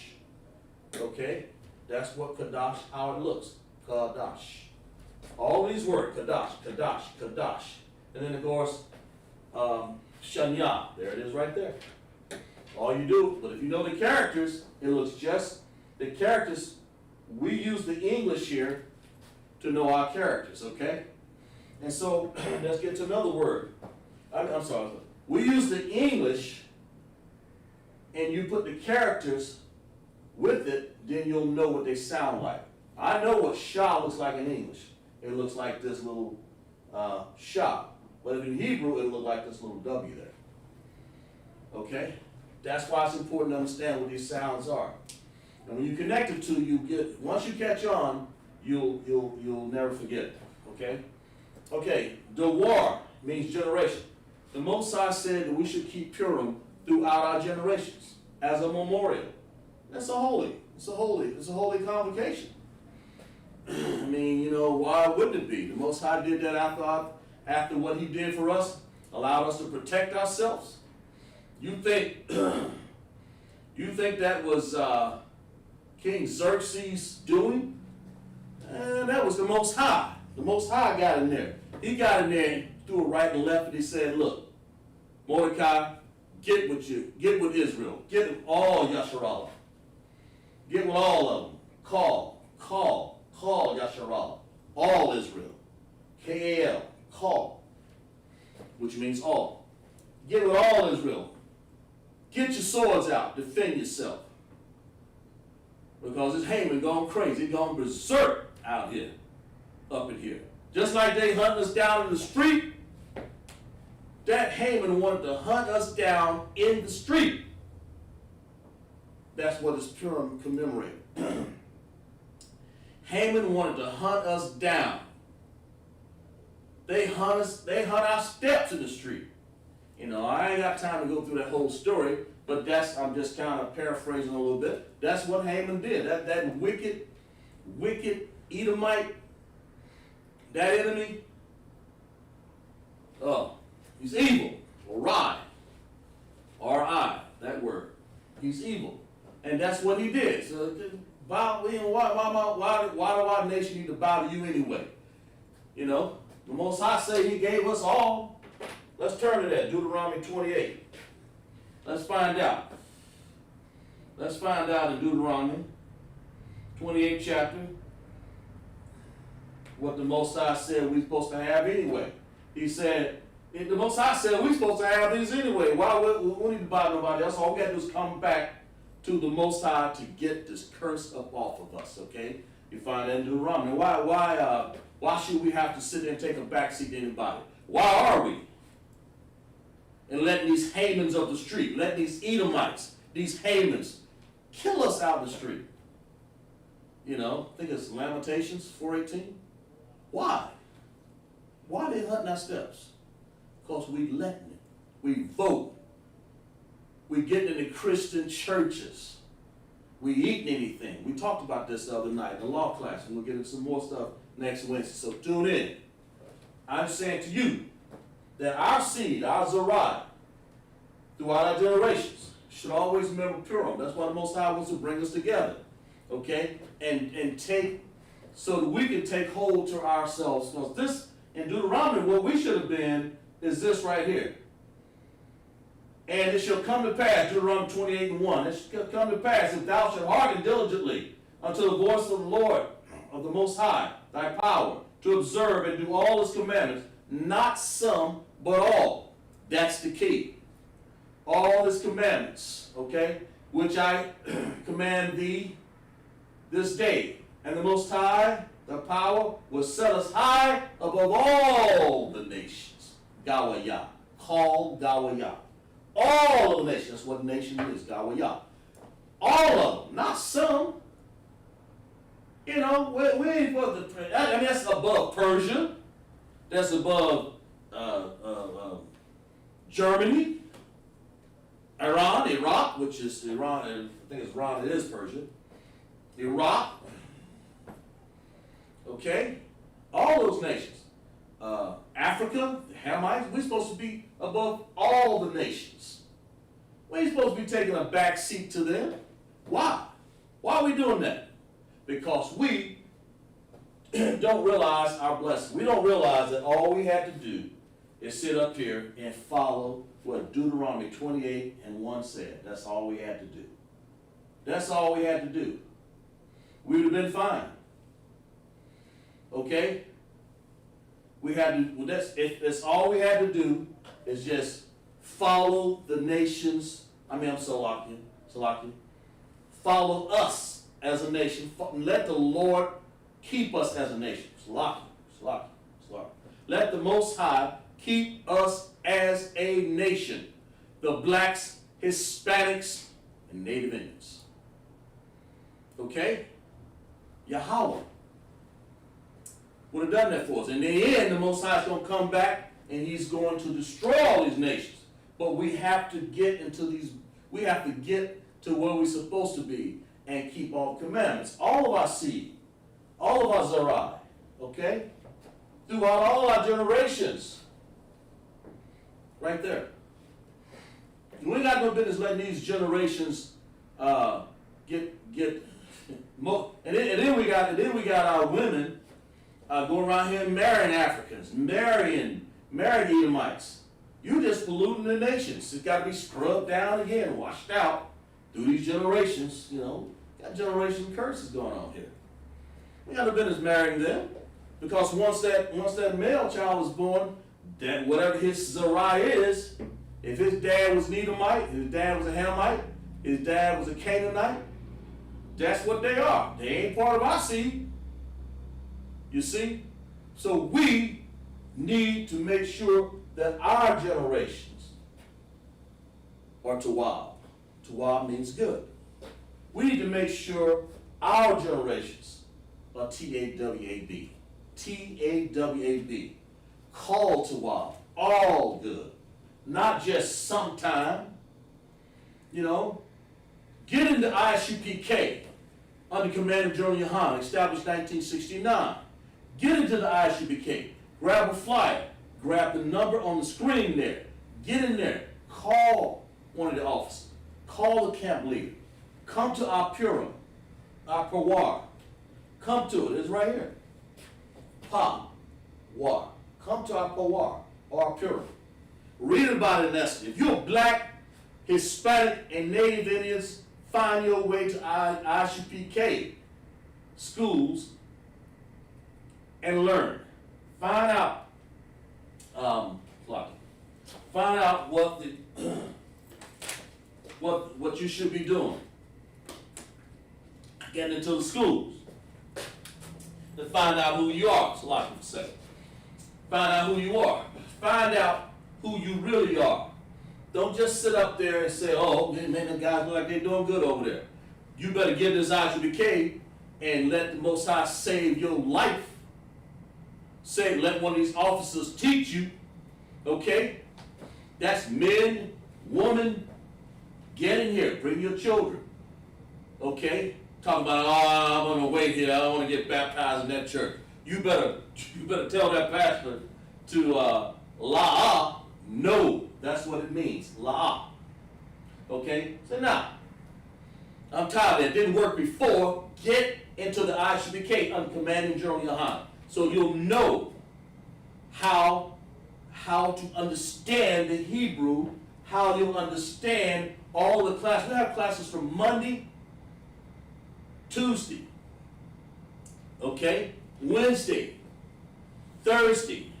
Okay, that's what Qadash, how it looks, Qadash. All these words, Qadash, and then of course, Shanya. There it is right there. All you do, but if you know the characters, it looks just the characters. We use the English here to know our characters, okay? And so let's get to another word. I'm sorry. We use the English and you put the characters with it, then you'll know what they sound like. I know what Shah looks like in English. It looks like this little Shah. But in Hebrew, it looks like this little W there. Okay? That's why it's important to understand what these sounds are. And when you connect the two, you get, once you catch on, you'll never forget it. Okay? Okay, Dawar means generation. The Most High said that we should keep Purim throughout our generations as a memorial. It's a holy convocation. I mean, you know, why wouldn't it be? The Most High did that after what he did for us, allowed us to protect ourselves. You think that was King Xerxes doing? That was the Most High. The Most High got in there. He got in there and threw it right and left, and he said, look, Mordecai, get with Israel. Get with all Yasharallah. Get with all of them. Call Yasharallah. All Israel. K-A-L, call, which means all. Get with all Israel. Get your swords out. Defend yourself. Because it's Haman gone crazy. He's gone berserk out here, up in here. Just like they hunt us down in the street, that Haman wanted to hunt us down in the street. That's what is Purim commemorated. Haman wanted to hunt us down. They hunt our steps in the street. You know, I ain't got time to go through that whole story, but I'm just kind of paraphrasing a little bit. That's what Haman did. That wicked Edomite, that enemy, he's evil. R-I, that word. He's evil. And that's what he did. So why do our nation need to bow to you anyway? You know, the Most High say he gave us all. Let's turn to that, Deuteronomy 28. Let's find out. Let's find out in Deuteronomy 28 chapter what the Most High said we're supposed to have anyway. He said, the Most High said we're supposed to have these anyway. Why we need to buy nobody else? All we got to do is come back to the Most High to get this curse up off of us, okay? You find that in Deuteronomy. Why should we have to sit there and take a backseat to anybody? Why are we? And letting these Hamans of the street, letting these Edomites, these Hamans, kill us out in the street. You know, I think it's Lamentations 4:18. Why? Why are they hunting our steps? Because we letting it. We vote. We getting into Christian churches. We eating anything. We talked about this the other night in the law class, and we'll get into some more stuff next Wednesday. So tune in. I'm saying to you that our seed, our Zariah, throughout our generations, should always remember Purim. That's why the Most High wants to bring us together. Okay? And take, so that we can take hold to ourselves. Because this, in Deuteronomy, what we should have been is this right here. And it shall come to pass, Deuteronomy 28:1, it shall come to pass, if thou shalt hearken diligently unto the voice of the Lord, of the Most High, thy power, to observe and do all his commandments, not some, but all. That's the key. All his commandments, okay, which I command thee this day. And the Most High, the power, will set us high above all the nations. Gawayah. Call Gawayah. All of the nations. That's what a nation is. Gawayah. All of them. Not some. You know, we ain't supposed to, I mean, that's above Persia. That's above Germany. Iran, Iraq, which is Iran, I think it's Iran, it is Persia. Iraq. Okay? All those nations. Africa, the Hamites, we're supposed to be above all the nations. We ain't supposed to be taking a back seat to them. Why? Why are we doing that? Because we don't realize our blessing. We don't realize that all we had to do is sit up here and follow what Deuteronomy 28:1 said. That's all we had to do. That's all we had to do. We would have been fine. Okay? We had to, that's all we had to do is just follow the nations, Salakia. Follow us as a nation. Let the Lord keep us as a nation. Salakia. Let the Most High keep us as a nation. The blacks, Hispanics, and Native Indians. Okay? Yahweh would have done that for us. In the end, the Most High is going to come back and he's going to destroy all these nations. But we have to get to where we're supposed to be and keep all the commandments. All of our seed, all of our Zerai, okay? Throughout all our generations. Right there. We ain't got no business letting these generations get more. And then we got our women going around here marrying Africans, marrying Edomites. You just polluting the nations. It's got to be scrubbed down again, washed out through these generations. You know, got generation curses going on here. We got no business marrying them, because once that male child is born, that whatever his Zerai is, if his dad was an Edomite, his dad was a Hamite, his dad was a Canaanite, that's what they are. They ain't part of our seed. You see? So we need to make sure that our generations are Tawab. Tawab means good. We need to make sure our generations are T-A-W-A-B. T-A-W-A-B. Called Tawab. All good. Not just sometime. You know, get into ISUPK under command of General Yohan, established 1969. Get into the ISUPK. Grab a flyer. Grab the number on the screen there. Get in there. Call one of the officers. Call the camp leader. Come to our Purim, our Pawar. Come to it. It's right here. War. Come to our Pawar or our Purim. Read about it in Esther. If you're black, Hispanic, and Native Indians, find your way to ISUPK schools and learn. Find out. Find out what you should be doing. Getting into the schools. To find out who you are. It's a lot of people say. Find out who you are. Find out who you really are. Don't just sit up there and say, oh, man, the guys look like they're doing good over there. You better get this ISUPK and let the Most High save your life. Let one of these officers teach you. Okay? That's men, woman, get in here. Bring your children. Okay? Talking about, oh, I'm going to wait here. I don't want to get baptized in that church. You better tell that pastor to la'ah. No, that's what it means. La'ah. Okay? So now, I'm tired of that. It didn't work before. Get into the ISUPK under commanding General Yohan. So you'll know how to understand the Hebrew, how you'll understand all the classes. We have classes from Monday, Tuesday, okay, Wednesday, Thursday,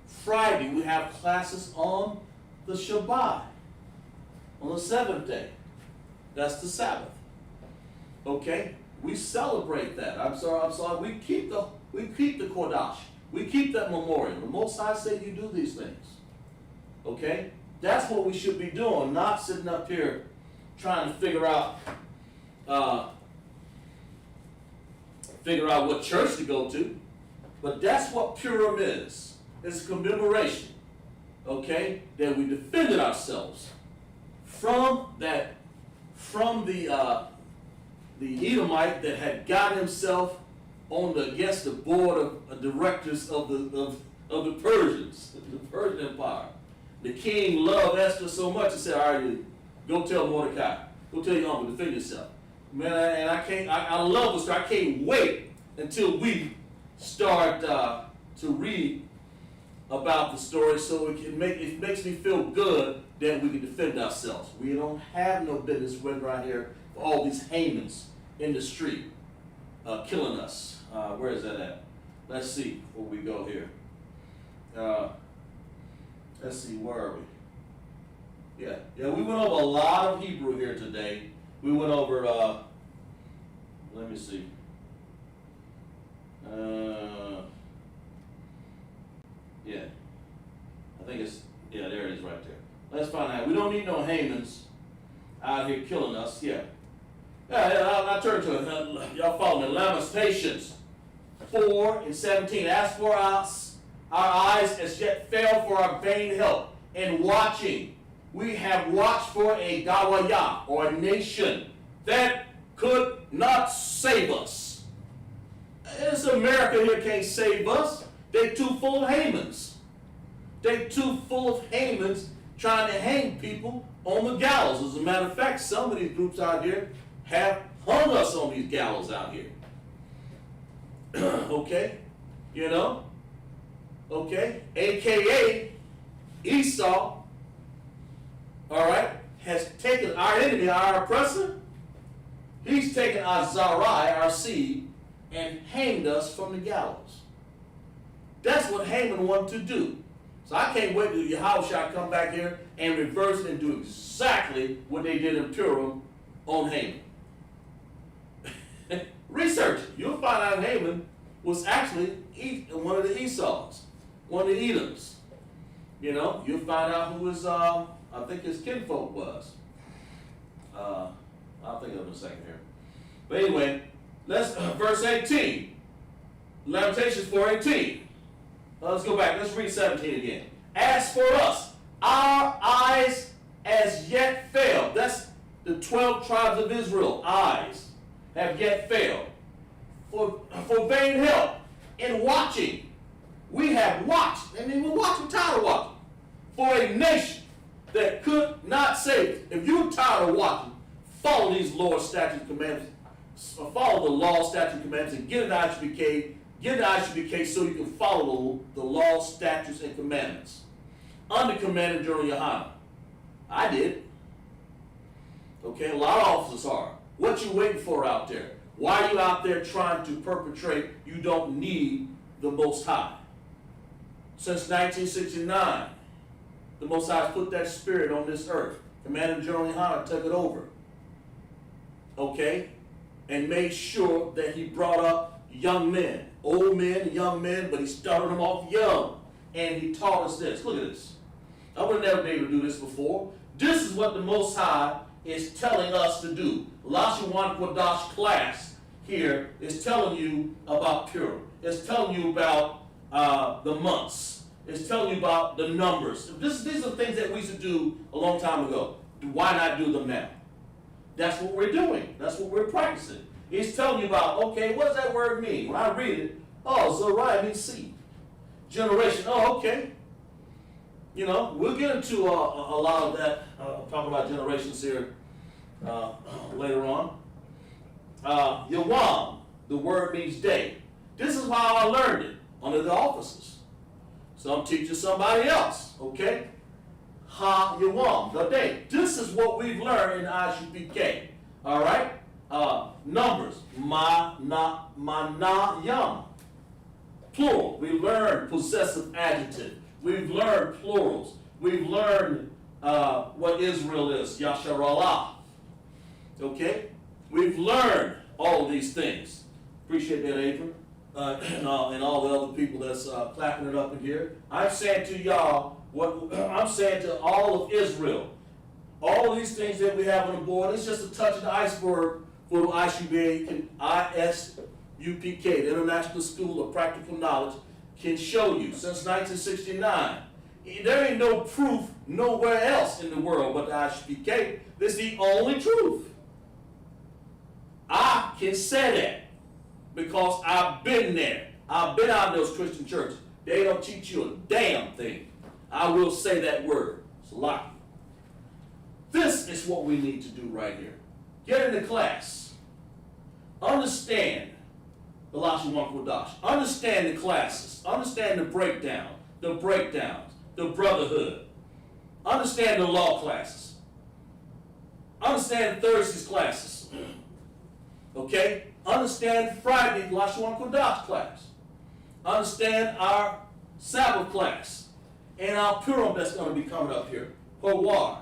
Friday. We have classes on the Shabbat, on the seventh day. That's the Sabbath. Okay, we celebrate that. I'm sorry. We keep the Qadash. We keep that memorial. The Most High said you do these things. Okay? That's what we should be doing, not sitting up here trying to figure out what church to go to. But that's what Purim is. It's a commemoration, okay, that we defended ourselves from the Edomite that had got himself against the board of directors of the Persians, the Persian Empire. The king loved Esther so much, he said, all right, go tell Mordecai, go tell your uncle, defend yourself. Man, and I love the story. I can't wait until we start to read about the story, so it makes me feel good that we can defend ourselves. We don't have no business running around here for all these Hamans in the street killing us. Where is that at? Let's see before we go here. Let's see, where are we? Yeah, we went over a lot of Hebrew here today. We went over, let me see. Yeah, I think it's, yeah, there it is right there. Let's find out. We don't need no Hamans out here killing us. Yeah, I'll turn to it. Y'all follow me. Lamentations 4:17. As for us, our eyes as yet fail for our vain help, and watching, we have watched for a Gawaya, or a nation, that could not save us. This America here can't save us. They too full of Hamans. They too full of Hamans trying to hang people on the gallows. As a matter of fact, some of these groups out here have hung us on these gallows out here. Okay? You know? Okay? AKA Esau, all right, has taken our enemy, our oppressor. He's taken our Zarai, our seed, and hanged us from the gallows. That's what Haman wanted to do. So I can't wait till Yahushua come back here and reverse it and do exactly what they did in Purim on Haman. Research it. You'll find out Haman was actually one of the Esau's, one of the Edoms. You know, you'll find out who his, I think his kinfolk was. I'll think of it in a second here. But anyway, let's, verse 18. Lamentations 4:18. Let's go back. Let's read 17 again. As for us, our eyes as yet failed. That's the 12 tribes of Israel. Eyes have yet failed. For vain help in watching. We have watched. I mean, we're tired of watching. For a nation that could not save. If you're tired of watching, follow these Lord's statutes, commandments. Follow the law, statutes, commandments, and get an ISUPK. Get an ISUPK so you can follow the law, statutes, and commandments. Under Commander General Yohanan. I did. Okay, a lot of officers are. What you waiting for out there? Why are you out there trying to perpetrate? You don't need the Most High. Since 1969, the Most High has put that spirit on this earth. Commander General Yohanan took it over. Okay? And made sure that he brought up young men, old men and young men, but he started them off young. And he taught us this. Look at this. I would have never been able to do this before. This is what the Most High is telling us to do. Lashawan Qadash class here is telling you about Purim. It's telling you about the months. It's telling you about the numbers. These are things that we used to do a long time ago. Why not do them now? That's what we're doing. That's what we're practicing. He's telling you about, okay, what does that word mean? When I read it, oh, Zariah means seed. Generation, oh, okay. You know, we'll get into a lot of that, talking about generations here later on. Yawam, the word means day. This is how I learned it under the offices. Some teachers, somebody else, okay? Ha Yawam, the day. This is what we've learned in ISUPK, all right? Numbers, ma, na, yam. Plural, we learned possessive adjective. We've learned plurals. We've learned what Israel is, Yasharallah. Okay? We've learned all of these things. Appreciate that, Abram. And all the other people that's clapping it up in here. I'm saying to y'all, what I'm saying to all of Israel, all of these things that we have on the board, it's just a touch of the iceberg for the ISUPK, the International School of Practical Knowledge, can show you. Since 1969, there ain't no proof nowhere else in the world but the ISUPK. This is the only truth. I can say that because I've been there. I've been out in those Christian churches. They don't teach you a damn thing. I will say that word. It's lucky. This is what we need to do right here. Get into class. Understand the Lashawan Qadash. Understand the classes. Understand the breakdowns, the brotherhood. Understand the law classes. Understand Thursday's classes. Okay? Understand Friday, Lashawan Qadash class. Understand our Sabbath class. And our Purim that's going to be coming up here. Hawar.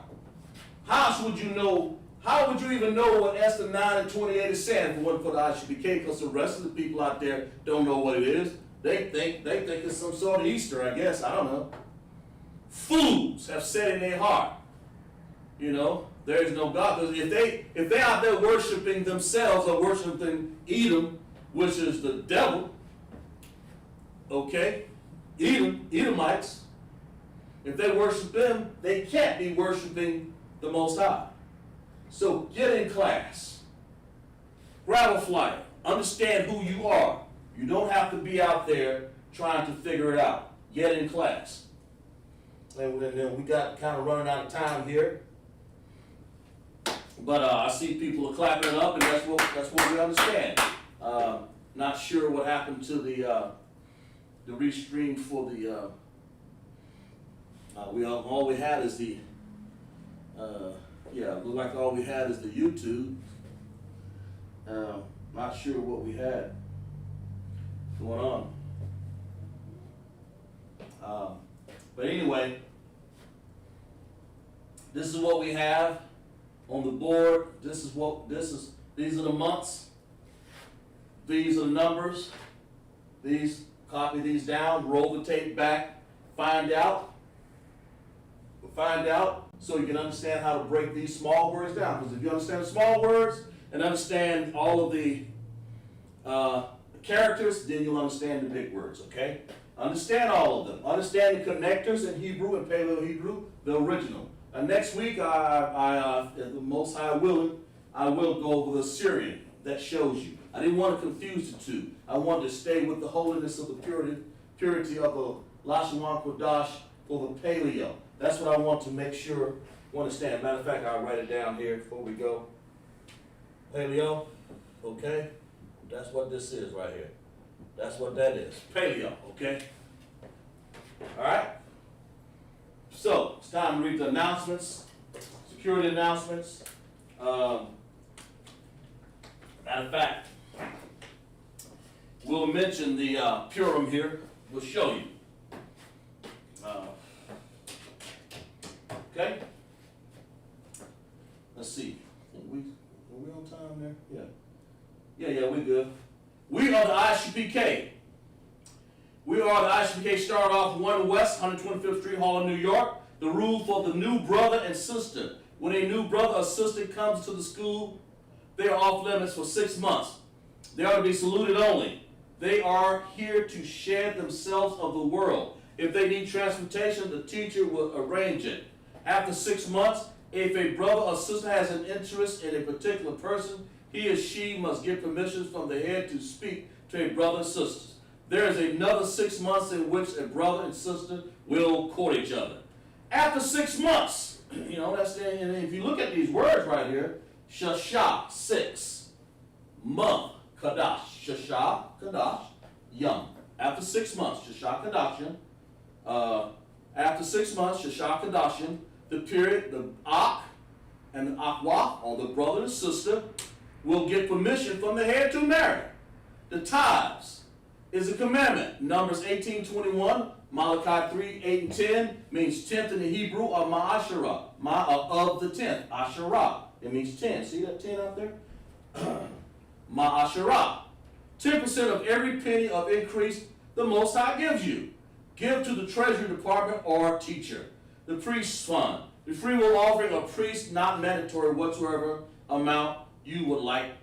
How would you know? How would you even know what Esther 9 and 28 is saying if it wasn't for the ISUPK? Because the rest of the people out there don't know what it is. They think it's some sort of Easter, I guess. I don't know. Fools have said in their heart, there is no God. Because if they out there worshiping themselves or worshiping Edom, which is the devil, okay, Edomites, if they worship them, they can't be worshiping the Most High. So get in class. Grab a flyer. Understand who you are. You don't have to be out there trying to figure it out. Get in class. And then we got kind of running out of time here. But I see people are clapping it up, and that's what we understand. Not sure what happened to the restream for the. All we had is the. Look like all we had is the YouTube. Not sure what we had going on. But anyway, this is what we have on the board. These are the months. These are the numbers. Copy these down, roll the tape back, find out so you can understand how to break these small words down. Because if you understand the small words and understand all of the characters, then you'll understand the big words, okay? Understand all of them. Understand the connectors in Hebrew and Paleo-Hebrew, the original. Next week, the Most High willing, I will go over the Syrian that shows you. I didn't want to confuse the two. I wanted to stay with the holiness of the purity of the Lashawan Qadash for the Paleo. That's what I want to make sure you understand. Matter of fact, I'll write it down here before we go. Paleo, okay? That's what this is right here. That's what that is. Paleo, okay? All right? So, it's time to read the announcements, security announcements. Matter of fact, we'll mention the Purim here. We'll show you. Okay? Let's see. Are we on time there? Yeah, we're good. We are the ISUPK. We are the ISUPK, start off 1 West, 125th Street, Harlem, New York. The rule for the new brother and sister. When a new brother or sister comes to the school, they are off limits for 6 months. They are to be saluted only. They are here to share themselves of the world. If they need transportation, the teacher will arrange it. After 6 months, if a brother or sister has an interest in a particular person, he or she must get permission from the head to speak to a brother and sister. There is another 6 months in which a brother and sister will court each other. After 6 months, that's the, and if you look at these words right here, Shashah, 6, month, Qadash, Shashah, Qadash, young. After 6 months, Shashah, Qadashin. After 6 months, Shashah, Qadashin, the period, the Ak and the Akwah, or the brother and sister, will get permission from the head to marry. The tithes is a commandment. Numbers 18:21, Malachi 3:8 and 10 means 10th in the Hebrew of Ma'asherah, of the 10th, Asherah. It means 10. See that 10 out there? Ma'asherah. 10% of every penny of increase the Most High gives you. Give to the Treasury Department or teacher. The priest's fund. The free will offering of priest, not mandatory whatsoever amount you would like.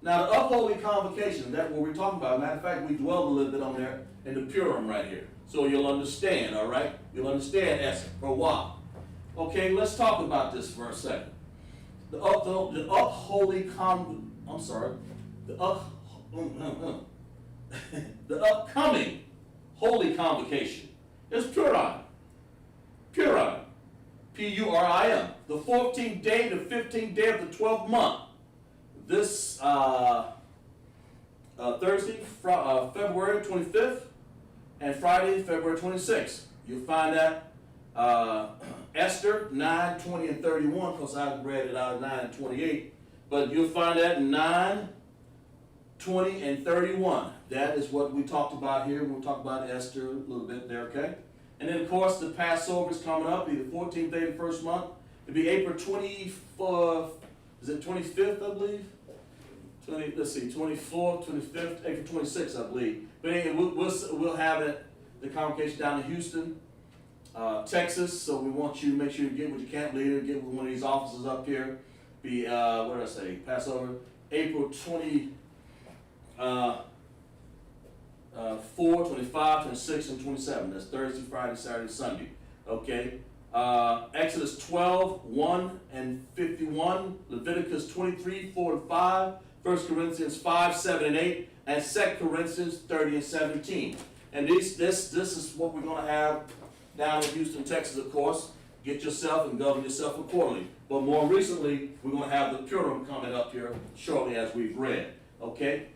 Now the upholy convocation, that's what we're talking about. Matter of fact, we dwelled a little bit on there in the Purim right here. So you'll understand, all right? You'll understand Esther for a while. Okay, let's talk about this for a second. The upcoming holy convocation is Purim. Purim. P-U-R-I-M. The 14th day, the 15th day of the 12th month. This Thursday, February 25th, and Friday, February 26th. You'll find that Esther 9, 20, and 31, because I read it out of 9 and 28. But you'll find that 9, 20, and 31. That is what we talked about here. We'll talk about Esther a little bit there, okay? And then, of course, the Passover is coming up, either 14th day of the first month, It'll be April 24th, is it 25th, I believe? 24th, 25th, April 26th, I believe. But anyway, we'll have it, the convocation down in Houston, Texas. So we want you to make sure you get with your camp leader, get with one of these officers up here. Be, what did I say, Passover, April 24, 25, 26, and 27. That's Thursday, Friday, Saturday, Sunday. Okay. Exodus 12, 1 and 51, Leviticus 23, 4 and 5, 1 Corinthians 5, 7 and 8, and 2 Corinthians 30 and 17. And this is what we're going to have down in Houston, Texas, of course. Get yourself and govern yourself accordingly. But more recently, we're going to have the Purim coming up here shortly, as we've read. Okay?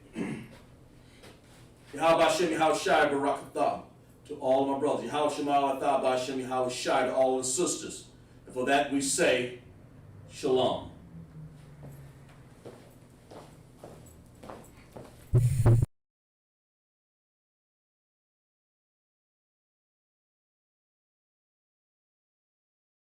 Yahweh Shem Yahweh Shai Barakatah to all of my brothers. Yahweh Shem Yahweh Shem Yahweh Shai to all the sisters. And for that we say, Shalom.